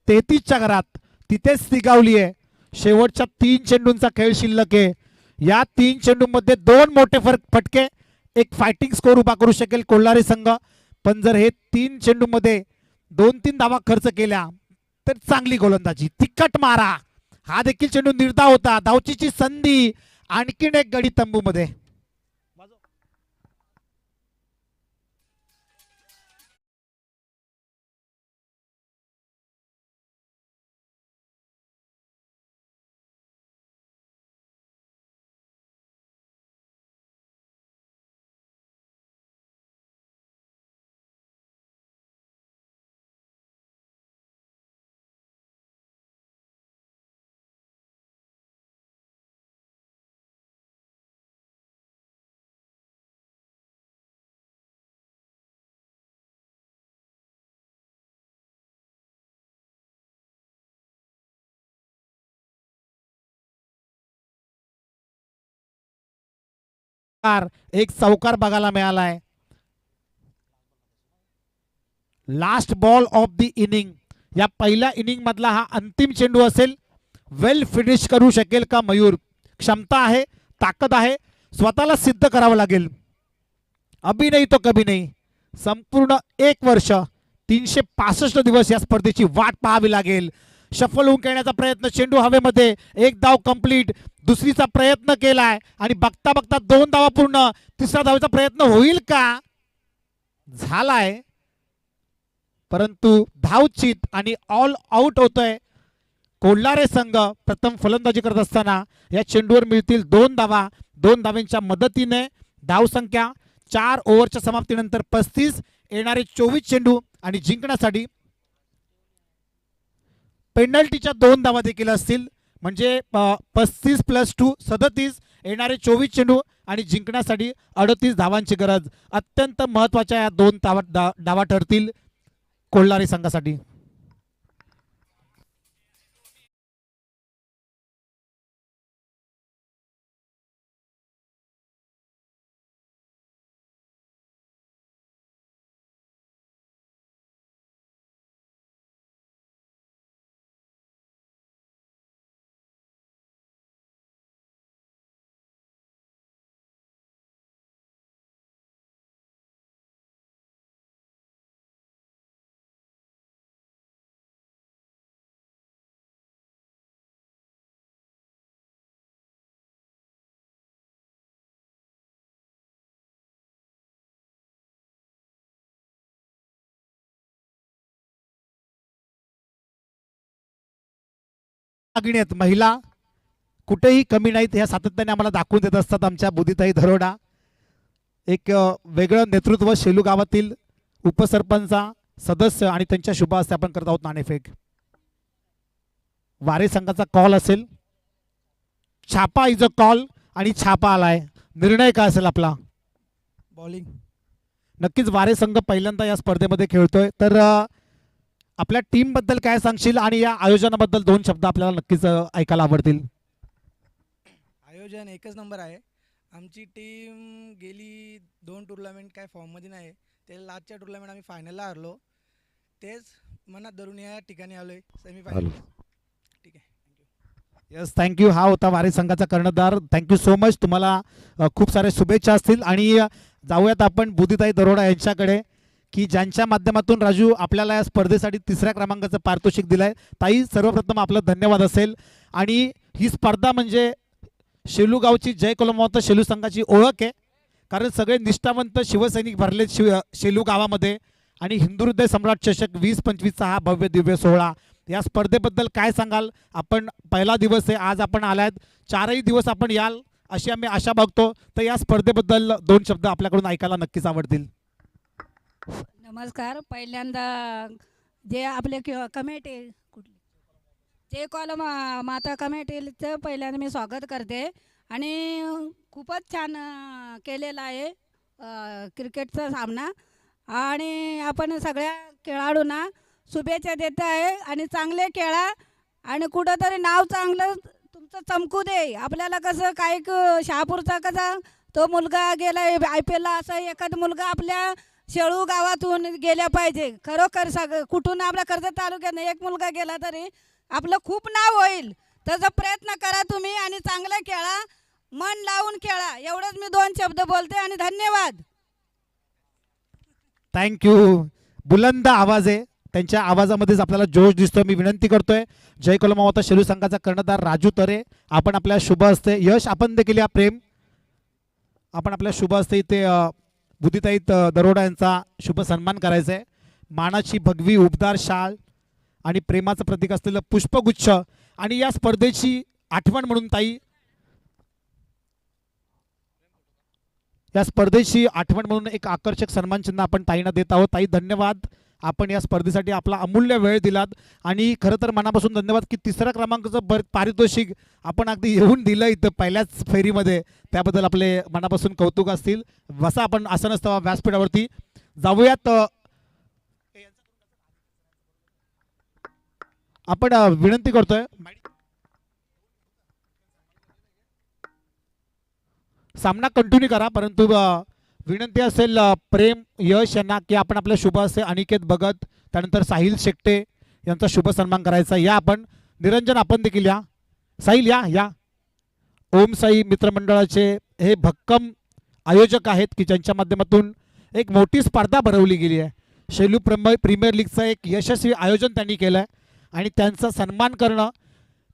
33च्या घरात, तिथेच स्थिगावली आहे. शेवटच्या 3 चेंडूंचा खेळ शिल्लक आहे. या 3 चेंडूंमध्ये 2 मोठे फटके, एक फायटिंग स्कोर उभा करू शकेल कोल्हारे संघ. पण जर हे 3 चेंडूंमध्ये 2-3 धावा खर्च केल्या तर चांगली गोलंदाजी, तिखट मारा. हा देखील चेंडू निर्धाव होता. धावचीची संधी, आणखीन एक गडी तंबूमध्ये. एक चौकार बघायला मिळालाय. Last ball of the inning. या पहिल्या इनिंग मधला हा अंतिम चेंडू असेल. वेल फिनिश करू शकेल का मयूर? क्षमता आहे, ताकद आहे, स्वतःला सिद्ध करावं लागेल. अभी नाही तो कभी नाही. संपूर्ण 1 वर्ष 365 दिवस या स्पर्धेची वाट पाहावी लागेल. शफल होऊन खेळण्याचा प्रयत्न, चेंडू हवेमध्ये, एक धाव कंप्लीट. दुसरीचा प्रयत्न केलाय आणि बघता बघता 2 धावा पूर्ण. तिसरा धावेचा प्रयत्न होईल का? झालाय, परंतु धावचीत आणि ऑल आउट होतोय कोल्हारे संघ. प्रथम फलंदाजी करत असताना या चेंडूवर मिळतील 2 धावा. 2 धावांच्या मदतीने धावसंख्या 4 ओव्हरच्या समाप्तीनंतर 35. येणारे 24 चेंडू आणि जिंकण्यासाठी पेनल्टीच्या 2 धावा देखील असतील. म्हणजे 35 + 2 37. येणारे 24 चेंडू आणि जिंकण्यासाठी 38 धावांची गरज. अत्यंत महत्त्वाच्या या 2 धावा ठरतील कोल्हारे संघासाठी. महिला कुठेही कमी नाहीत, ह्या सातत्याने आम्हाला दाखवून देत असतात. आमच्या बुद्धीताई दरोडा, एक वेगळं नेतृत्व शेलू गावातील उपसरपंचा सदस्य आणि त्यांच्या शुभ हस्ते आपण करत आहोत नाणेफेक. वारे संघाचा कॉल असेल. छापा इज अ कॉल आणि छापा आलाय. निर्णय काय असेल आपला? बॉलिंग. नक्कीच वारे संघ पहिल्यांदा या स्पर्धेमध्ये खेळतोय, तर आपल्या टीम बद्दल काय सांगशील आणि या आयोजनाबद्दल 2 शब्द आपल्याला नक्कीच ऐकायला आवडतील. आयोजन एकच नंबर आहे. आमची टीम गेली 2 टुर्नामेंट काय फॉर्ममध्ये नाही. ते लास्टच्या टुर्नामेंट आम्ही फायनलला हरलो. तेच मनात धरून या ठिकाणी आलोय सेमीफायनल. ठीक आहे. Yes, thank you. हा होता वारी संघाचा कर्णधार. Thank you so much. तुम्हाला खूप सारे शुभेच्छा असतील. आणि जाऊयात आपण बुद्धीताई दरोडा यांच्याकडे, की ज्यांच्या माध्यमातून राजू आपल्याला या स्पर्धेसाठी 3ऱ्या क्रमांकाचं पारितोषिक दिलंय. ताई, सर्वप्रथम आपलं धन्यवाद असेल. आणि ही स्पर्धा म्हणजे शेलू गावची जय कोलमावत शेलू संघाची ओळख आहे. कारण सगळे निष्ठावंत शिवसैनिक भरले शेलू गावामध्ये. आणि हिंदू हृदय सम्राट चषक 2025चा हा भव्य दिव्य सोहळा. या स्पर्धेबद्दल काय सांगाल? आपण पहिला दिवस आहे, आज आपण आलात, 4ही दिवस आपण याल अशी आम्ही आशा बघतो. तर या स्पर्धेबद्दल 2 शब्द आपल्याकडून ऐकायला नक्कीच आवडतील. नमस्कार. पहिल्यांदा जे आपले कमिटी कुठली जे कॉलम माता कमिटीचं पहिल्यांदा मी स्वागत करते. आणि खूपच छान केलेला आहे क्रिकेटचा सामना. आणि आपण सगळ्या खेळाडूंना शुभेच्छा देत आहे. आणि चांगले खेळा आणि कुठंतरी नाव चांगलं तुमचं चमकू दे. आपल्याला कसं काही शहापूरचा कसा तो मुलगा गेला IPLला, असं एखादा मुलगा आपल्या शेळू गावातून गेल्या पाहिजे. खरोखर कुठून आपल्या कर्जत तालुक्यात एक मुलगा गेला तरी आपलं खूप नाव होईल. तसा प्रयत्न करा तुम्ही आणि चांगलं खेळा, मन लावून खेळा. एवढंच मी 2 शब्द बोलते आणि धन्यवाद. थँक्यू. बुलंद आवाज आहे, त्यांच्या आवाजामध्येच आपल्याला जोश दिसतोय. मी विनंती करतोय जय कोलमावत शेलू संघाचा कर्णधार राजू तरे, आपण आपल्या शुभ हस्ते, यश आपण देखील या प्रेम, आपण आपल्या शुभ हस्ते इथे बुद्धिताई दरोडा यांचा शुभ सन्मान करायचा आहे. मानाची भगवी उबदार शाल आणि प्रेमाचं प्रतीक असलेलं पुष्पगुच्छ. आणि या स्पर्धेची आठवण म्हणून ताई, या स्पर्धेची आठवण म्हणून एक आकर्षक सन्मान चिन्ह आपण ताईंना देत आहोत. ताई, धन्यवाद. आपण या स्पर्धेसाठी आपला अमूल्य वेळ दिलात. आणि खरं तर मनापासून धन्यवाद की 3ऱ्या क्रमांकाचं पारितोषिक आपण अगदी येऊन दिलं इथं पहिल्याच फेरीमध्ये. त्याबद्दल आपले मनापासून कौतुक असतील. बसा आपण आसनस्थ व्यासपीठावरती. जाऊयात. आपण विनंती करतोय सामना कंटिन्यू करा, परंतु विनंती असेल प्रेम यश यांना की आपण आपल्या शुभ हस्ते अनिकेत भगत, त्यानंतर साहिल शेट्टे यांचा शुभ सन्मान करायचा. या आपण. निरंजन आपण देखील या. साहिल या या. ओम साई मित्रमंडळाचे हे भक्कम आयोजक आहेत की ज्यांच्या माध्यमातून एक मोठी स्पर्धा भरवली गेली आहे. शेलू प्रीमियर लीगचं एक यशस्वी आयोजन त्यांनी केलं आहे. आणि त्यांचा सन्मान करणं,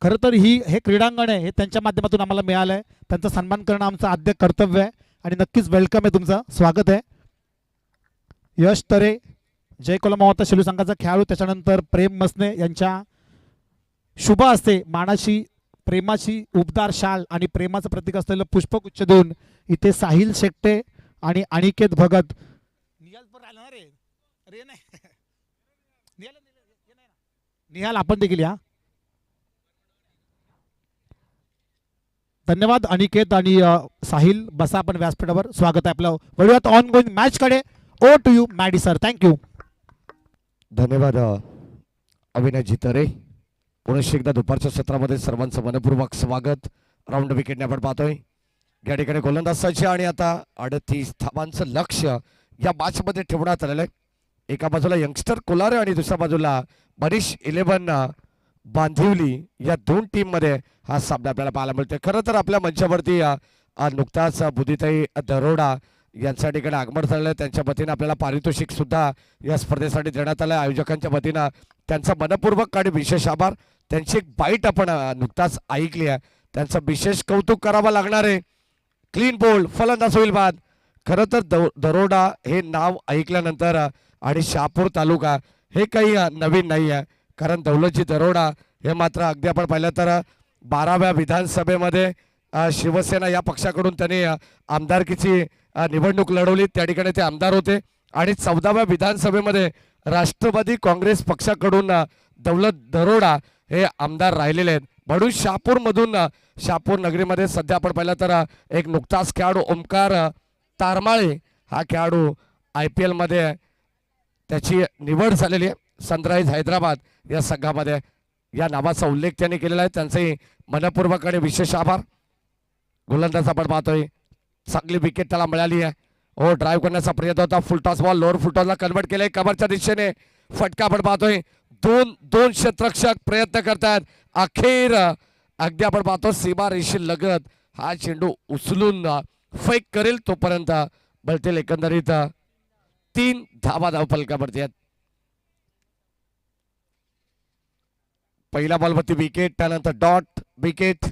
खरं तर हे क्रीडांगण आहे, हे त्यांच्या माध्यमातून आम्हाला मिळालं आहे. त्यांचा सन्मान करणं आमचं आद्य कर्तव्य आहे. आणि नक्कीच वेलकम आहे, तुमचं स्वागत आहे. यश तरे, जय कोलमावत शेलू संघाचा खेळाडू, त्याच्यानंतर प्रेम मसने यांच्या शुभ हस्ते मानाची प्रेमाची उबदार शाल आणि प्रेमाचं प्रतीक असलेलं पुष्पगुच्छ देऊन इथे साहिल शेट्टे आणि अनिकेत भगत. निहाल आपण देखील या. धन्यवाद अनिकेत आणि साहिल. बसा आपण व्यासपीठावर. स्वागत आहे आपलं. वळूयात ऑन गोईंग मॅच कडे. Over to you Maddy sir. Thank you. धन्यवाद अविनाशजी तरे. पुन्हा एकदा दुपारच्या सत्रामध्ये सर्वांचं मनपूर्वक स्वागत. राऊंड विकेटने आपण पाहतोय या ठिकाणी गोलंदाजाचे आणि आता 38 धावांचं लक्ष या मॅचमध्ये ठेवण्यात आलेलं आहे. एका बाजूला यंगस्टर कोलारे आणि दुसऱ्या बाजूला मनीष 11 बांधिवली. या 2 टीममध्ये हा सामना आपल्याला पाहायला मिळतोय. खरं तर आपल्या मंचावरती नुकताच बुद्धिताई दरोडा यांच्या ठिकाणी आगमन झालेलं. त्यांच्या वतीनं आपल्याला पारितोषिक सुद्धा या स्पर्धेसाठी देण्यात आलं. आयोजकांच्या वतीनं त्यांचा मनपूर्वक आणि विशेष आभार. त्यांची एक बाईट आपण नुकताच ऐकली आहे, त्यांचं विशेष कौतुक करावं लागणार आहे. क्लीन बोल्ड फलंदाज होईल बाद. खरं तर दरोडा हे नाव ऐकल्यानंतर आणि शहापूर तालुका हे काही नवीन नाही आहे. कारण दौलतजी दरोडा हे मात्र अगदी आपण पाहिलं तर 12व्या विधानसभेमध्ये शिवसेना या पक्षाकडून त्यांनी आमदारकीची निवडणूक लढवली. त्या ठिकाणी ते आमदार होते. आणि 14व्या विधानसभेमध्ये राष्ट्रवादी काँग्रेस पक्षाकडून दौलत दरोडा हे आमदार राहिलेले आहेत. म्हणून शहापूरमधून शहापूर नगरीमध्ये सध्या आपण पाहिलं तर एक नुकताच खेळाडू ओमकार तारमाळे हा खेळाडू IPL मध्ये त्याची निवड झालेली आहे. सनराइज हैदराबाद या संघामध्ये या नावाचा उल्लेख त्यांनी केलेला आहे. त्यांचे मनपूर्वक आणि विशेष आभार. गोलंदाज आपण पाहतोय चांगली विकेट त्याला मिळाली आहे. हो, ड्राईव्ह करण्याचा प्रयत्न होता. फुलटॉस बॉल लोअर फुलटॉसला कन्वर्ट केलंय. कमरच्या दिशेने फटका आपण पाहतोय. दोन क्षेत्ररक्षक प्रयत्न करतात. अखेर अगदी आपण पाहतो सीमा रेषे लगत हा चेंडू उचलून फेक करेल तोपर्यंत बलतेल. एकंदरीत 3 धावा धावफलकावरती आहेत. पहिल्या बॉलवरती विकेट, त्यानंतर डॉट विकेट,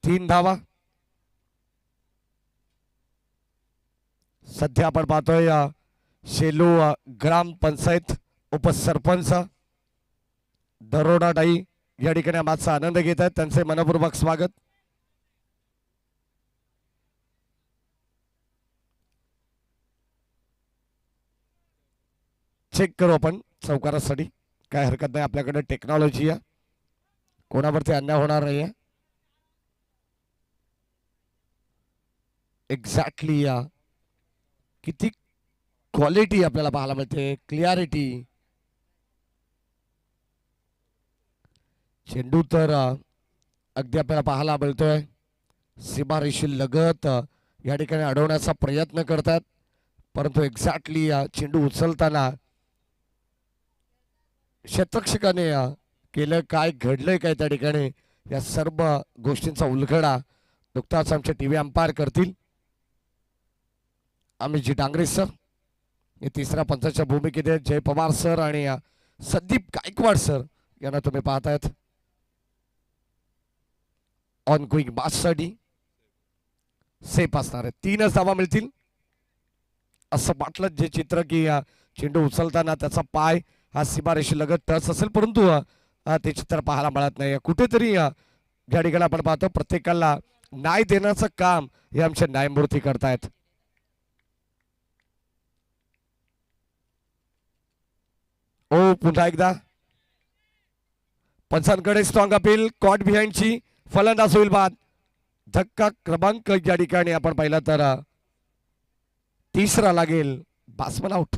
3 धावा. सध्या आपण पाहतोय शेलू ग्रामपंचायत उपसरपंच दरोडाडाई या ठिकाणी माझा आनंद घेत आहेत. त्यांचे मनपूर्वक स्वागत. चेक करू आपण चौकारासाठी, काय हरकत नाही. आपल्याकडे टेक्नॉलॉजी आहे, कोणावरती अन्याय होणार नाही आहे. एक्झॅक्टली किती क्वालिटी आपल्याला पाहायला मिळते, क्लिअरिटी. चेंडू तर अगदी आपल्याला पाहायला मिळतोय सीमारेषी लगत या ठिकाणी अडवण्याचा प्रयत्न करतात, परंतु एक्झॅक्टली चेंडू उचलताना क्षेत्ररक्षकाने केलं काय, घडलंय काय त्या ठिकाणी, या सर्व गोष्टींचा उलगडा नुकताच आमचे टीव्ही अंपायर करतील. अमितजी डांगरे सर हे तिसऱ्या पंचाच्या भूमिकेत आहेत. जय पवार सर आणि संदीप गायकवाड सर यांना तुम्ही पाहतायत. ऑन गोईंग बाससाठी सेफ असणार आहे. 3च धावा मिळतील असं वाटलं जे चित्र की चेंडू उचलताना त्याचा पाय हा सीमारेषी लगत टच असेल, परंतु ते चित्र पाहायला मिळत नाही. कुठेतरी ज्या ठिकाणी आपण पाहतो प्रत्येकाला न्याय देण्याचं काम हे आमचे न्यायमूर्ती करतायत. ओ पुन्हा एकदा पंचांकडे स्ट्रॉंग अपील. कॉट बिहाइंडची फलंदाज होईल बाद. धक्का क्रमांक या ठिकाणी आपण पाहिला तर 3रा लागेल. Batsman out.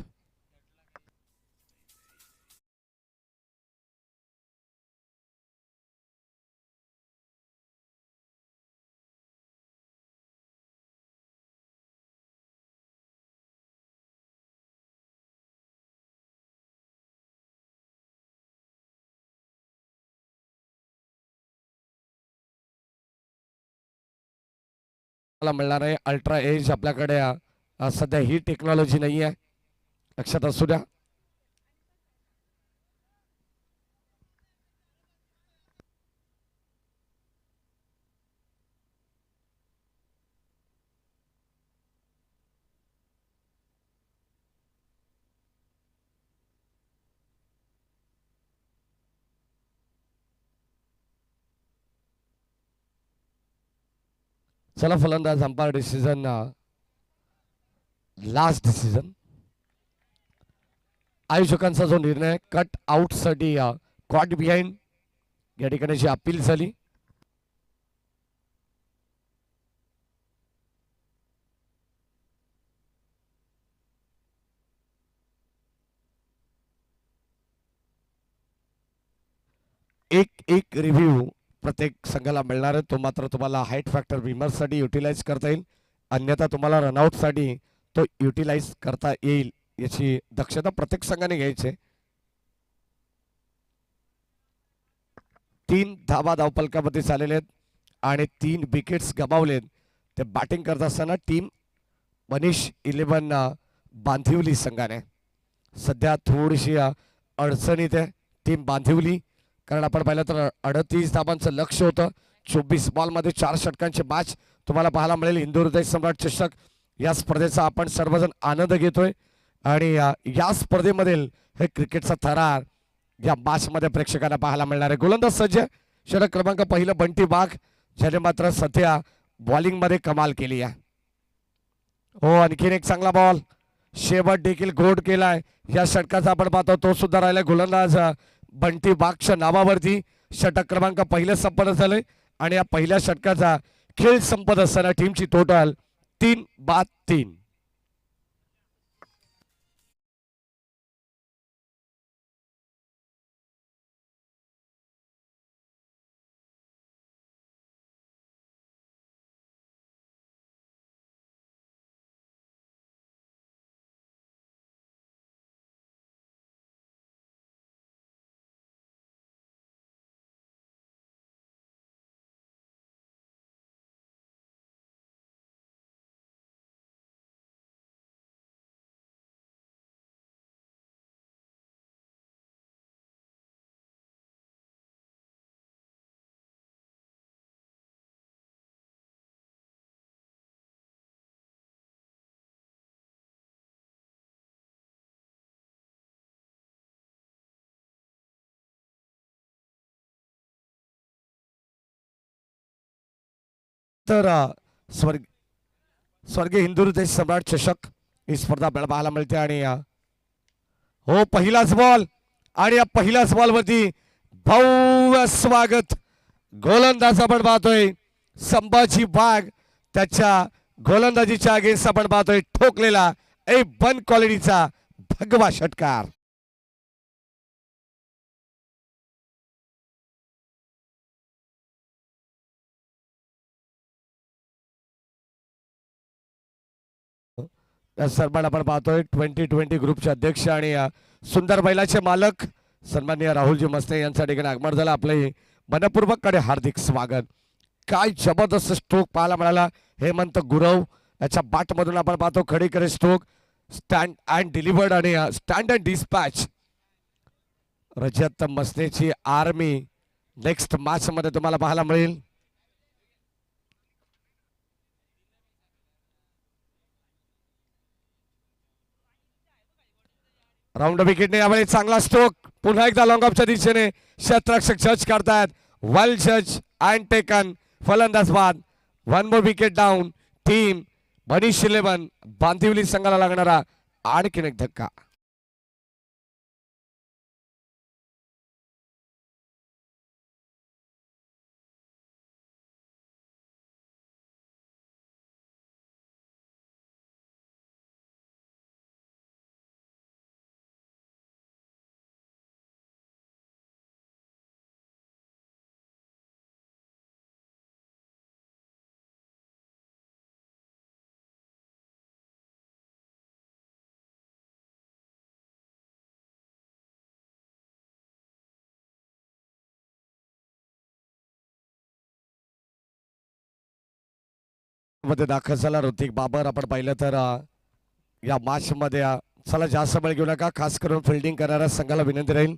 मिळणार आहे अल्ट्रा एज. आपल्याकडे सध्या ही टेक्नॉलॉजी नाही आहे, लक्षात असू द्या. चला फलंदाज अंपायर डिसिजन, लास्ट डिसिजन. आयोजकांचा जो निर्णय कट आउट साठी कॉट बिहाइंड या ठिकाणी जी अपील झाली, एक रिव्ह्यू प्रत्येक संघाला मिळणार आहे. तो मात्र तुम्हाला हाईट फॅक्टर विमर्शसाठी युटिलाइज करता येईल, अन्यथा तुम्हाला रनआउटसाठी तो युटिलाइज करता येईल याची दक्षता प्रत्येक संघाने घ्यायची. 3 धावा धावफलकामध्ये झालेले आहेत आणि 3 विकेट्स गमावलेत. ते बॅटिंग करत असताना टीम मनीष 11 बांधिवली संघाने सध्या थोडीशी अडचणीत आहे टीम बांधिवली, कारण आपण पाहिलं तर 38 धावांचं लक्ष होतं. 24 बॉलमध्ये 4 षटकांची मॅच तुम्हाला पाहायला मिळेल. इंदूर हृदय सम्राट चषक या स्पर्धेचा आपण सर्वजण आनंद घेतोय आणि या स्पर्धेमधील हे क्रिकेटचा थरार या मॅचमध्ये प्रेक्षकांना पाहायला मिळणार आहे. गोलंदाज सज्ज, षटक क्रमांक पहिलं बंटी वाघ, ज्याने मात्र सध्या बॉलिंगमध्ये कमाल केली आहे. हो, आणखीन एक चांगला बॉल, शेवट देखील गोड केलाय. या षटकाचा आपण पाहतो तो सुद्धा राहिलाय गोलंदाज बंटी वाघच्या नावावरती. षटक क्रमांक पहिलं संपन्न झालंय आणि या पहिल्या षटकाचा खेळ संपत असताना टीमची टोटल 3-3. तर स्वर्गीय हिंदू हृदय सम्राट चषक ही स्पर्धा आपल्याला पाहायला मिळते आणि हो पहिलाच बॉल आणि या पहिल्याच बॉलवरती भव्य स्वागत गोलंदाज आपण पाहतोय संभाजी वाघ त्याच्या गोलंदाजीच्या अगेन्स्ट आपण पाहतोय ठोकलेला A1 क्वालिटीचा भगवा षटकार. या सन्मान आपण पाहतोय 2020 ग्रुपचे अध्यक्ष आणि सुंदर बैलाचे मालक सन्माननीय राहुलजी मस्ते यांच्या ठिकाणी आगमन झालं. आपले मनपूर्वक कडे हार्दिक स्वागत. काय जबरदस्त स्ट्रोक पाहायला मिळाला हेमंत गुरव याच्या बाट मधून आपण पाहतो खडी करे स्ट्रोक स्टँड अँड डिलिव्हर्ड आणि स्टँड अँड डिस्पॅच. रजत मस्तेची आर्मी नेक्स्ट मॅच मध्ये तुम्हाला पाहायला मिळेल. राऊंड विकेटने यावेळी चांगला स्ट्रोक पुन्हा एकदा लॉंग ऑफच्या दिशेने क्षेत्ररक्षक जज करतात. वेल जज अँड टेकन फलंदाज बाद. 1 मोर विकेट डाऊन. टीम बनीश 11 बांदिवली संघाला लागणारा आणखीन एक धक्का. मध्ये दाखल झाला ऋतिक बाबर. आपण पाहिलं तर या मॅच मध्ये चला जास्त वेळ घेऊ नका. खास करून फिल्डिंग करणाऱ्या संघाला विनंती राहील.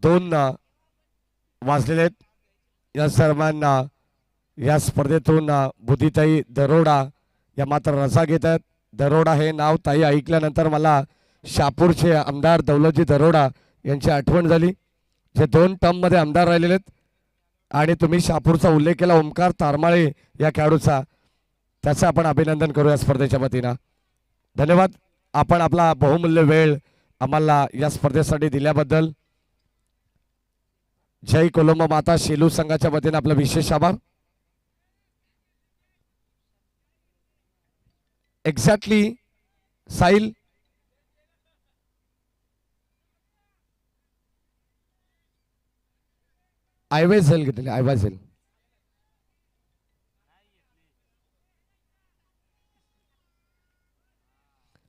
2 वाजलेले आहेत. या सर्वांना या स्पर्धेतून बुद्धीताई दरोडा या मात्र रजा घेत आहेत. दरोडा हे नाव ताई ऐकल्यानंतर मला शहापूरचे आमदार दौलतजी दरोडा यांची आठवण झाली, जे 2 टर्म मध्ये आमदार राहिलेले आहेत. आणि तुम्ही शहापूरचा उल्लेख केला ओमकार तारमाळे या खेळाडूचा, त्याचं आपण अभिनंदन करूया स्पर्धेच्या वतीनं. धन्यवाद. आपण आपला बहुमूल्य वेळ आम्हाला या स्पर्धेसाठी दिल्याबद्दल. जय कोलंबो माता शेलू संघाच्या वतीनं आपलं विशेष आभार. एक्झॅक्टली साहिल आयवेझेल घेतलेले आयवाझेल.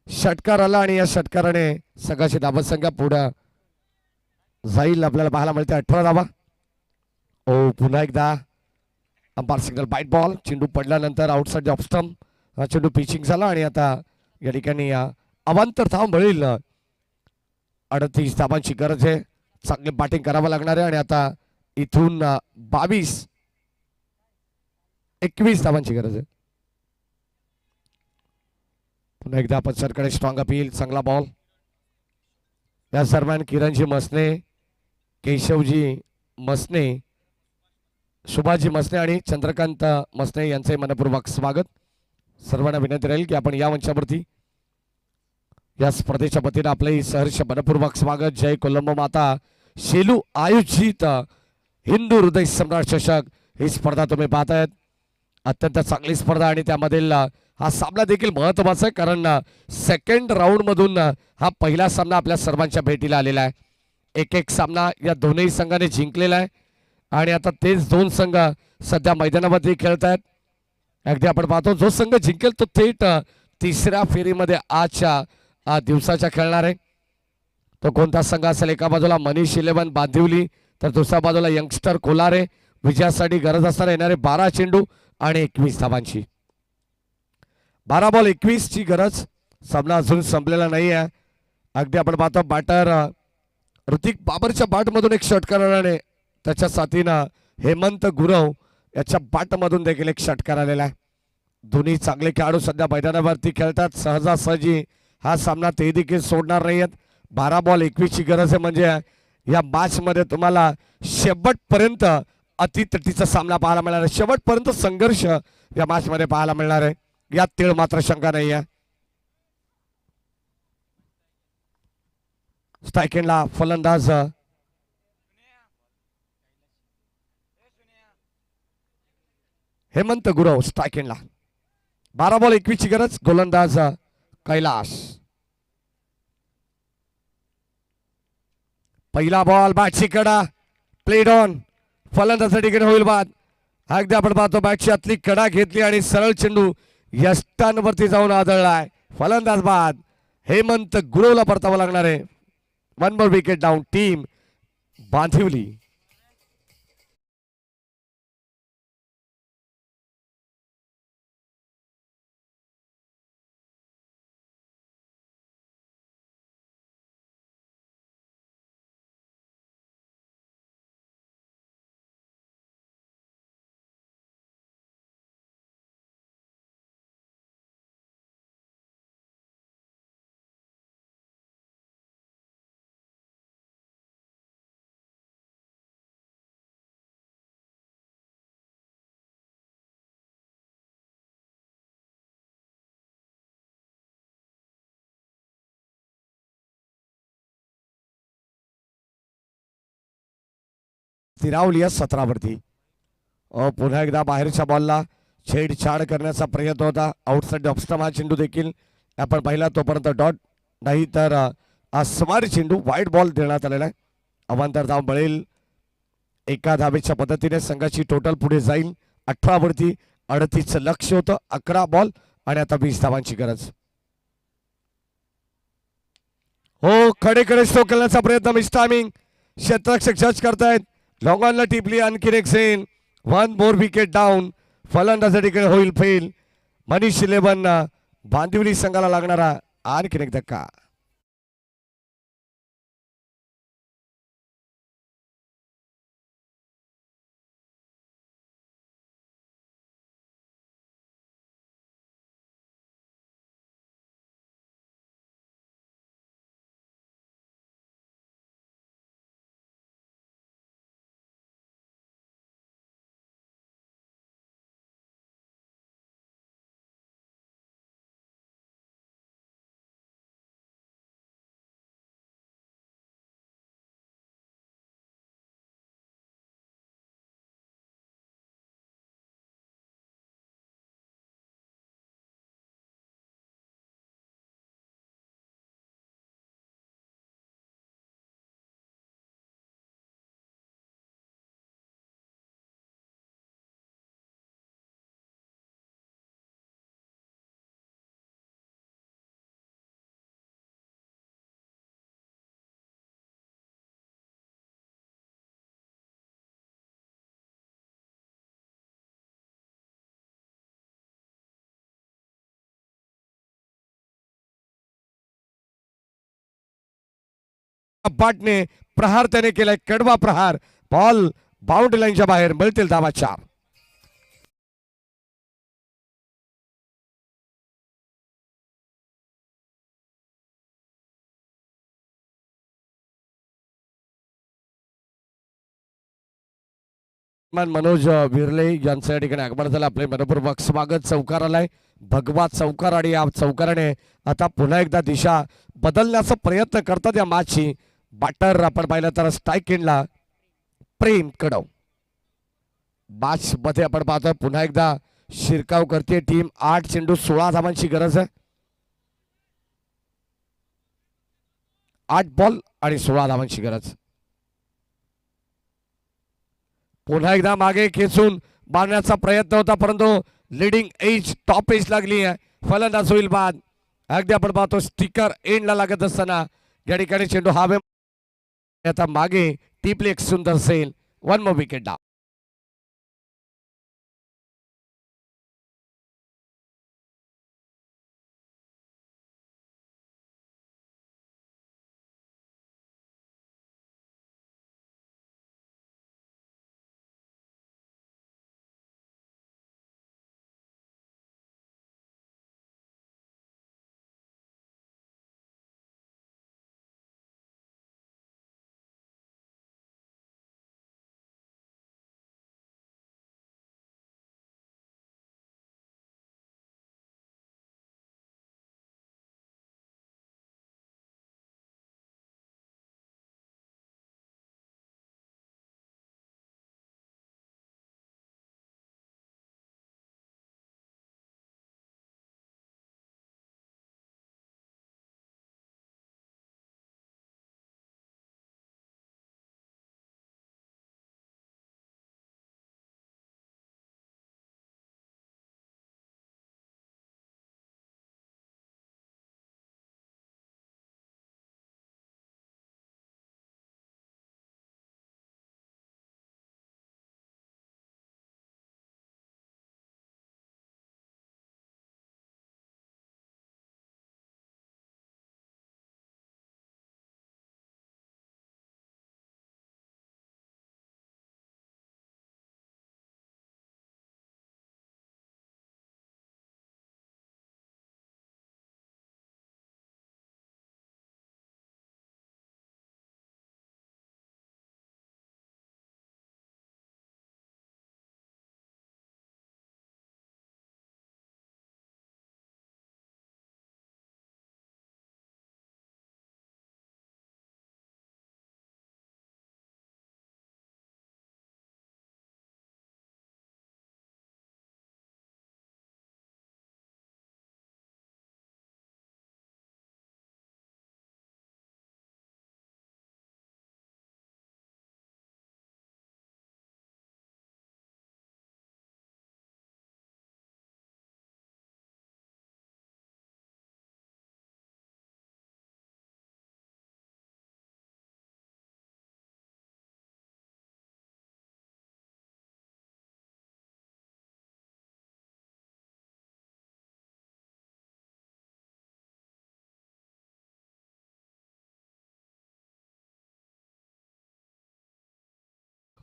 षटकार आला आणि या षटकाराने संघाची धावसंख्या पुढे जाईल आपल्याला पाहायला मिळते 18 धावा. ओ पुन्हा एकदा अंपायर सिग्नल बाईट बॉल. चेंडू पडल्यानंतर आउटसाइड ऑफ स्टंप हा चेंडू पिचिंग झाला आणि आता या ठिकाणी अवांतर धाव मिळेल. 38 धावांची गरज आहे. चांगली बॅटिंग करावं लागणार आहे आणि आता इथून 21 धावांची गरज आहे. पुन्हा एकदा आपण सरकडे स्ट्रॉंग अपील. चांगला बॉल. या दरम्यान किरणजी मसने, केशवजी मसने, सुभाजी मसने आणि चंद्रकांत मसने यांचे मनपूर्वक स्वागत. सर्वांना विनंती राहील की आपण या मंचावरती या स्पर्धेच्या वतीनं आपले सहर्ष मनपूर्वक स्वागत. जय कोलंबो माता शेलू आयोजित हिंदू हृदय सम्राट चषक ही स्पर्धा तुम्ही पाहतायत. अत्यंत चांगली स्पर्धा आणि त्यामधील हा सामना देखील महत्त्वाचा आहे, कारण सेकंड राऊंड मधून हा पहिला सामना आपल्या सर्वांच्या भेटीला आलेला आहे. एक सामना या दोन्ही संघाने जिंकलेला आहे आणि आता तेच 2 संघ सध्या मैदानावरती खेळत आहेत. अगदी आपण पाहतो जो संघ जिंकेल तो थेट 3ऱ्या फेरीमध्ये आजच्या दिवसाच्या खेळणार आहे. तो कोणता संघ असेल? एका बाजूला मनीष 11 बांदिवली, तर दुसऱ्या बाजूला यंगस्टर कोलारे. विजयासाठी गरज असणारे येणारे 12 चेंडू आणि 21 धावांची. 12 बॉल 21 ची गरज. सामना अजून संपलेला नाही आहे. अगदी आपण पाहतो बॅटर ऋतिक बाबरच्या बॅटमधून एक षटकार आल्याने त्याच्या साथीनं हेमंत गुरव याच्या बॅटमधून देखील एक षटकार आलेला आहे. दोन्ही चांगले खेळाडू सध्या मैदानावरती खेळतात. सहजासहजी हा सामना ते देखील सोडणार नाहीयेत. 12 बॉल 21 ची गरज आहे, म्हणजे या मॅच मध्ये तुम्हाला शेवटपर्यंत अतितटीचा सामना पाहायला मिळणार आहे. शेवटपर्यंत संघर्ष या मॅच मध्ये पाहायला मिळणार आहे, यात तीळ मात्र शंका नाही आहे. स्ट्रायकेनला फलंदाज हेमंत गुरव. स्ट्रायकेनला 12 बॉल 21 ची गरज. गोलंदाज कैलास. पहिला बॉल बॅटची कडा प्लेड ऑन. फलंदाजासाठी टिकेट होईल बाद. अगदी आपण पाहतो बॅटची आतली कडा घेतली आणि सरळ चेंडू यष्टांवरती जाऊन आदळलाय. फलंदाज बाद. हेमंत गुरवला परतावं लागणार आहे. 1 मोर विकेट डाऊन. टीम बांधिवली. स्थिरावली 17 वरती. पुन्हा एकदा बाहेरच्या बॉलला छेडछाड करण्याचा प्रयत्न होता. आउटसाइड ऑफस्टम हा चेंडू देखील आपण पाहिला, तोपर्यंत डॉट नाही तर अस्मारी चेंडू वाईट बॉल देण्यात आलेला आहे. अवांतर धाव मिळेल. एका धावेच्या पद्धतीने संघाची टोटल पुढे जाईल. 18 वरती 38 लक्ष होतं. 11 बॉल आणि आता 20 धावांची गरज. हो, कडे स्ट्रोक करण्याचा प्रयत्न. Miss timing. क्षेत्ररक्षक जज करतायत. लॉंग ऑनला टिपली. आणखी एक सेन. 1 मोर विकेट डाऊन. फलंदाजासाठी होईल फेल. मनीष 11 बांदिवली संघाला लागणारा आणखी एक धक्का. पाटने प्रहार त्याने केलाय. कडवा प्रहार. बॉल बाउंड्री लाईनच्या बाहेर. मिळतील धावा 4. मनोज विरले यांचं या ठिकाणी आगमन झालं. आपले मनपूर्वक स्वागत. चौकार आलाय. भगवा चौकार आणि या चौकाराने आता पुन्हा एकदा दिशा बदलण्याचा प्रयत्न करतात या मॅचची. बॅटर आपण पाहिलं तर स्ट्रायकेनला प्रेम कडव. मॅच मध्ये आपण पाहतोय पुन्हा एकदा शिरकाव करते टीम. 8 चेंडू 16 धावांची गरज आहे. 8 बॉल आणि 16 धावांची गरज. पुन्हा एकदा मागे खेचून बांधण्याचा प्रयत्न होता, परंतु लिडिंग एज टॉप एज लागली आहे. फलंदाज होईल बाद. अगदी आपण पाहतो स्टिकर एंडला लागत असताना या ठिकाणी चेंडू हवे. आता मागे टिपले एक सुंदर सेल. 1 more wicket down.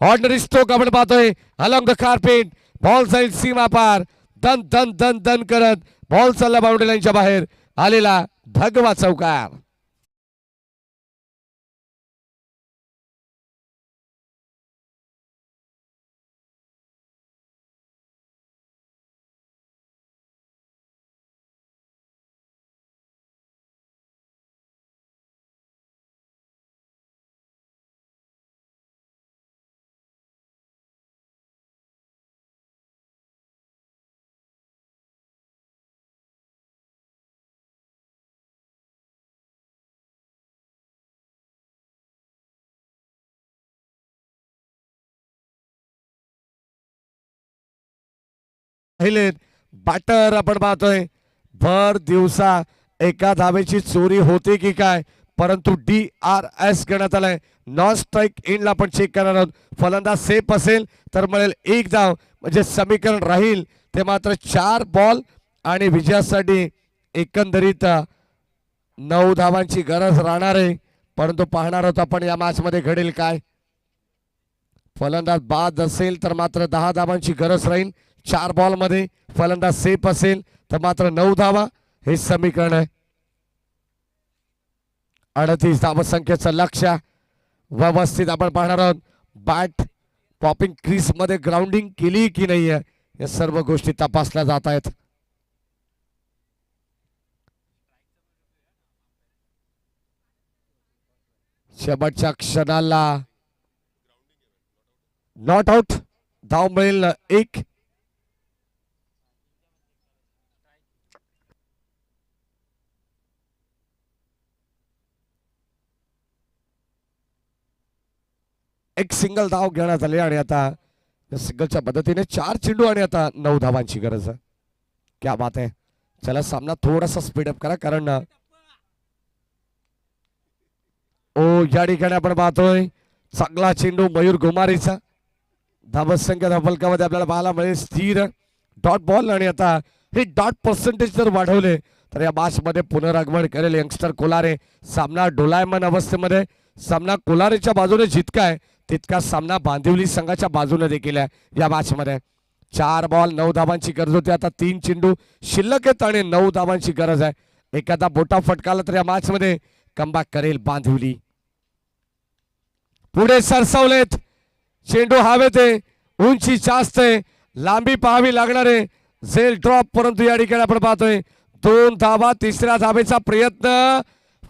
Ordinary stroke आपण पाहतोय अलॉंग द कार्पेट. बॉल जाईल सीमा पार. दन दन दन दन करत बॉल चालला बाउंड्री लाईनच्या बाहेर आलेला भगवा चौकार. पहिलेत बॅटर आपण पाहतोय भर दिवसा एका धावेची चोरी होते की काय, परंतु DRS घेण्यात आलाय. नॉन स्ट्राईक इनला आपण चेक करणार आहोत. फलंदाज सेफ असेल तर मिळेल 1 धाव, म्हणजे समीकरण राहील ते मात्र 4 बॉल आणि विजयासाठी एकंदरीत 9 धावांची गरज राहणार आहे. परंतु पाहणार आहोत आपण या मॅच मध्ये घडेल काय. फलंदाज बाद असेल तर मात्र 10 धावांची गरज राहील 4 बॉल मध्ये. फलंदाज सेफ असेल तर मात्र 9 धावा हे समीकरण आहे. 38 धावसंख्येचं लक्ष व्यवस्थित आपण पाहणार आहोत. बॅट पॉपिंग क्रीज मध्ये ग्राउंडिंग केली की नाहीये या सर्व गोष्टी तपासल्या जात आहेत. शेवटच्या क्षणाला नॉट आउट. धाव मिळेल 1. एक सिंगल धाव घेण्यात आली आणि आता सिंगलच्या मदतीने 4 चेंडू आणि आता 9 धावांची गरज आहे. क्या बात आहे. चला सामना थोडासा स्पीडअप करा कारण या ठिकाणी आपण पाहतोय चांगला चेंडू मयूर घुमारीचा. धावसंख्या फलकामध्ये आपल्याला पाहायला मिळेल स्थिर डॉट बॉल. आणि आता हे डॉट पर्सेंटेज जर वाढवले तर या मॅच मध्ये पुनरागमन करेल यंगस्टर कोलारे. सामना डोलायमान अवस्थेमध्ये. सामना कोलारेच्या बाजूने जितकाय तितका सामना बांदिवली संघाच्या बाजूने देखील आहे या मॅच मध्ये. 4 बॉल 9 धावांची गरज होती. आता 3 चेंडू शिल्लक आहेत आणि 9 धावांची गरज आहे. एखादा बोटा फटकाला तर या मॅच मध्ये कमबॅक करेल बांदिवली. पुढे सरसावलेत चेंडू हवेत आहे. उंची जास्त आहे. लांबी पाहावी लागणार आहे. झेल ड्रॉप. परंतु या ठिकाणी आपण पाहतोय 2 धावा. तिसऱ्या धावेचा प्रयत्न.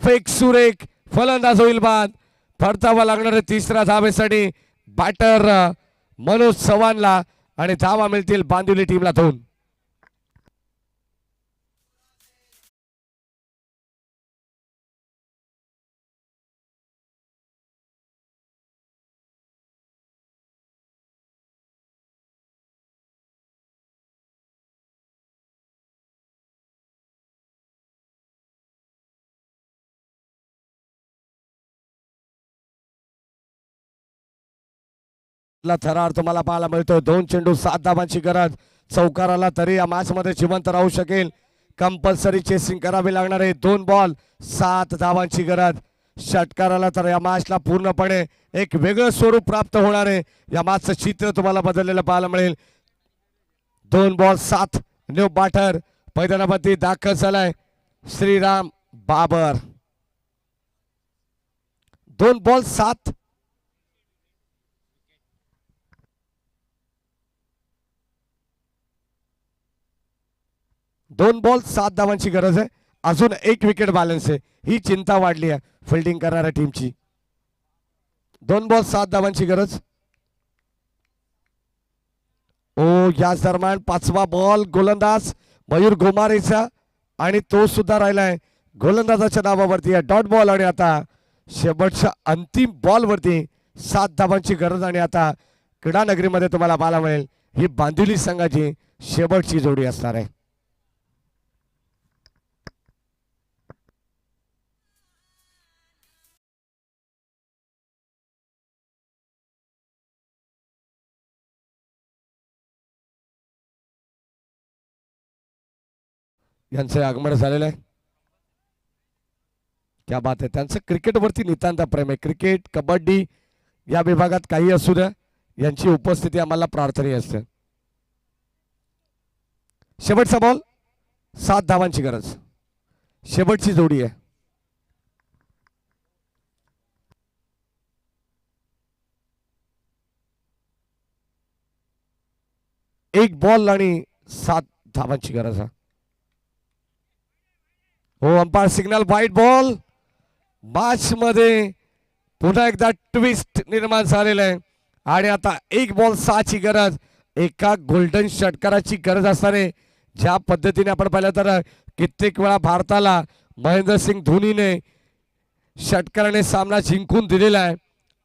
फेक सुरेख. फलंदाज होईल बाद. परतावा लागणार आहे तिसऱ्या धावेसाठी बॅटर मनोज चव्हाणला आणि धावा मिळतील बांदिवली टीमला 2. थरार तुम्हाला पाहायला मिळतोय. 2 चेंडू 7 धावांची गरज. चौकाराला तरी या मॅच मध्ये जिवंत राहू शकेल. कंपल्सरी चेसिंग करावी लागणार आहे. 2 बॉल 7 धावांची गरज. षटकाराला तर या मॅचला पूर्णपणे एक वेगळं स्वरूप प्राप्त होणार आहे. या मॅचचं चित्र तुम्हाला बदललेलं पाहायला मिळेल. 2 बॉल 7. न्यू बॅटर मैदानामध्ये दाखल झालाय श्रीराम बाबर. 2 बॉल 7. 2 बॉल 7 धावांची गरज आहे. अजून 1 विकेट बॅलन्स आहे. ही चिंता वाढली आहे फिल्डिंग करणाऱ्या टीमची. 2 बॉल 7 धावांची गरज. याच दरम्यान 5वा बॉल गोलंदाज मयूर घुमारेचा आणि तो सुद्धा राहिलाय गोलंदाजाच्या नावावरती आहे. Dot ball. आणि आता शेवटच्या अंतिम बॉल वरती 7 धावांची गरज. आणि आता क्रीडा नगरीमध्ये तुम्हाला पाहायला मिळेल ही बांदिवली संघाची शेवटची जोडी असणार आहे. यांचे आगमन झालेलं आहे. क्या बात आहे. त्यांचं क्रिकेटवरती नितांत प्रेम आहे. क्रिकेट कबड्डी या विभागात काही असू द्या यांची उपस्थिती आम्हाला प्रार्थनीय असते. शेवटचा बॉल, 7 धावांची गरज, शेवटची जोडी आहे. एक बॉल आणि 7 धावांची गरज आहे. हो, umpire signal white ball. Match मध्ये पुन्हा एकदा ट्विस्ट निर्माण झालेला आहे आणि आता 1 बॉल 6 ची गरज. एका गोल्डन षटकाराची गरज असणारे ज्या पद्धतीने आपण पाहिलं तर कित्येक वेळा भारताला महेंद्रसिंग धोनीने षटकाराने सामना जिंकून दिलेला आहे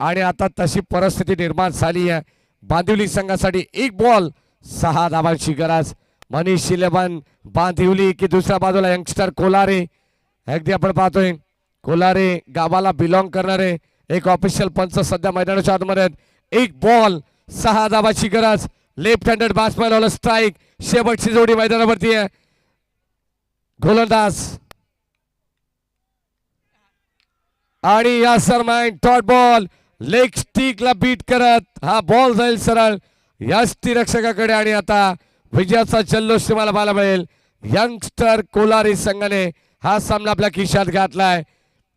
आणि आता तशी परिस्थिती निर्माण झाली आहे. बांदिवली संघासाठी 1 बॉल 6 धावांची गरज. मनीष 11 बांदिवली की दुसऱ्या बाजूला यंगस्टर कोलारे. अगदी आपण पाहतोय कोलारे गावाला बिलॉंग करणारे एक ऑफिशियल पंच सध्या मैदानाच्या आतमध्ये आहेत. 1 बॉल 6 धावांची गरज. Left handed batsman on strike. शेवटची जोडी मैदानावरती आहे. गोलंदाज आणि यासर माइन डॉट बॉल लेग स्टिकला बीट करत हा बॉल जाईल सरळ यष्टीरक्षकाकडे आणि आता विजयाचा जल्लोष तुम्हाला पाहायला मिळेल. यंगस्टर कोलारी संघाने हा सामना आपल्या खिशात घातलाय.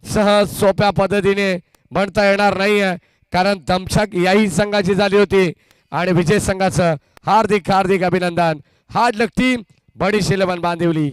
सहज सोप्या पद्धतीने म्हणता येणार नाहीये कारण दमछाक याही संघाची झाली होती आणि विजय संघाचं हार्दिक हार्दिक अभिनंदन. हार्ड लक टीम बडी 11 बांदिवली.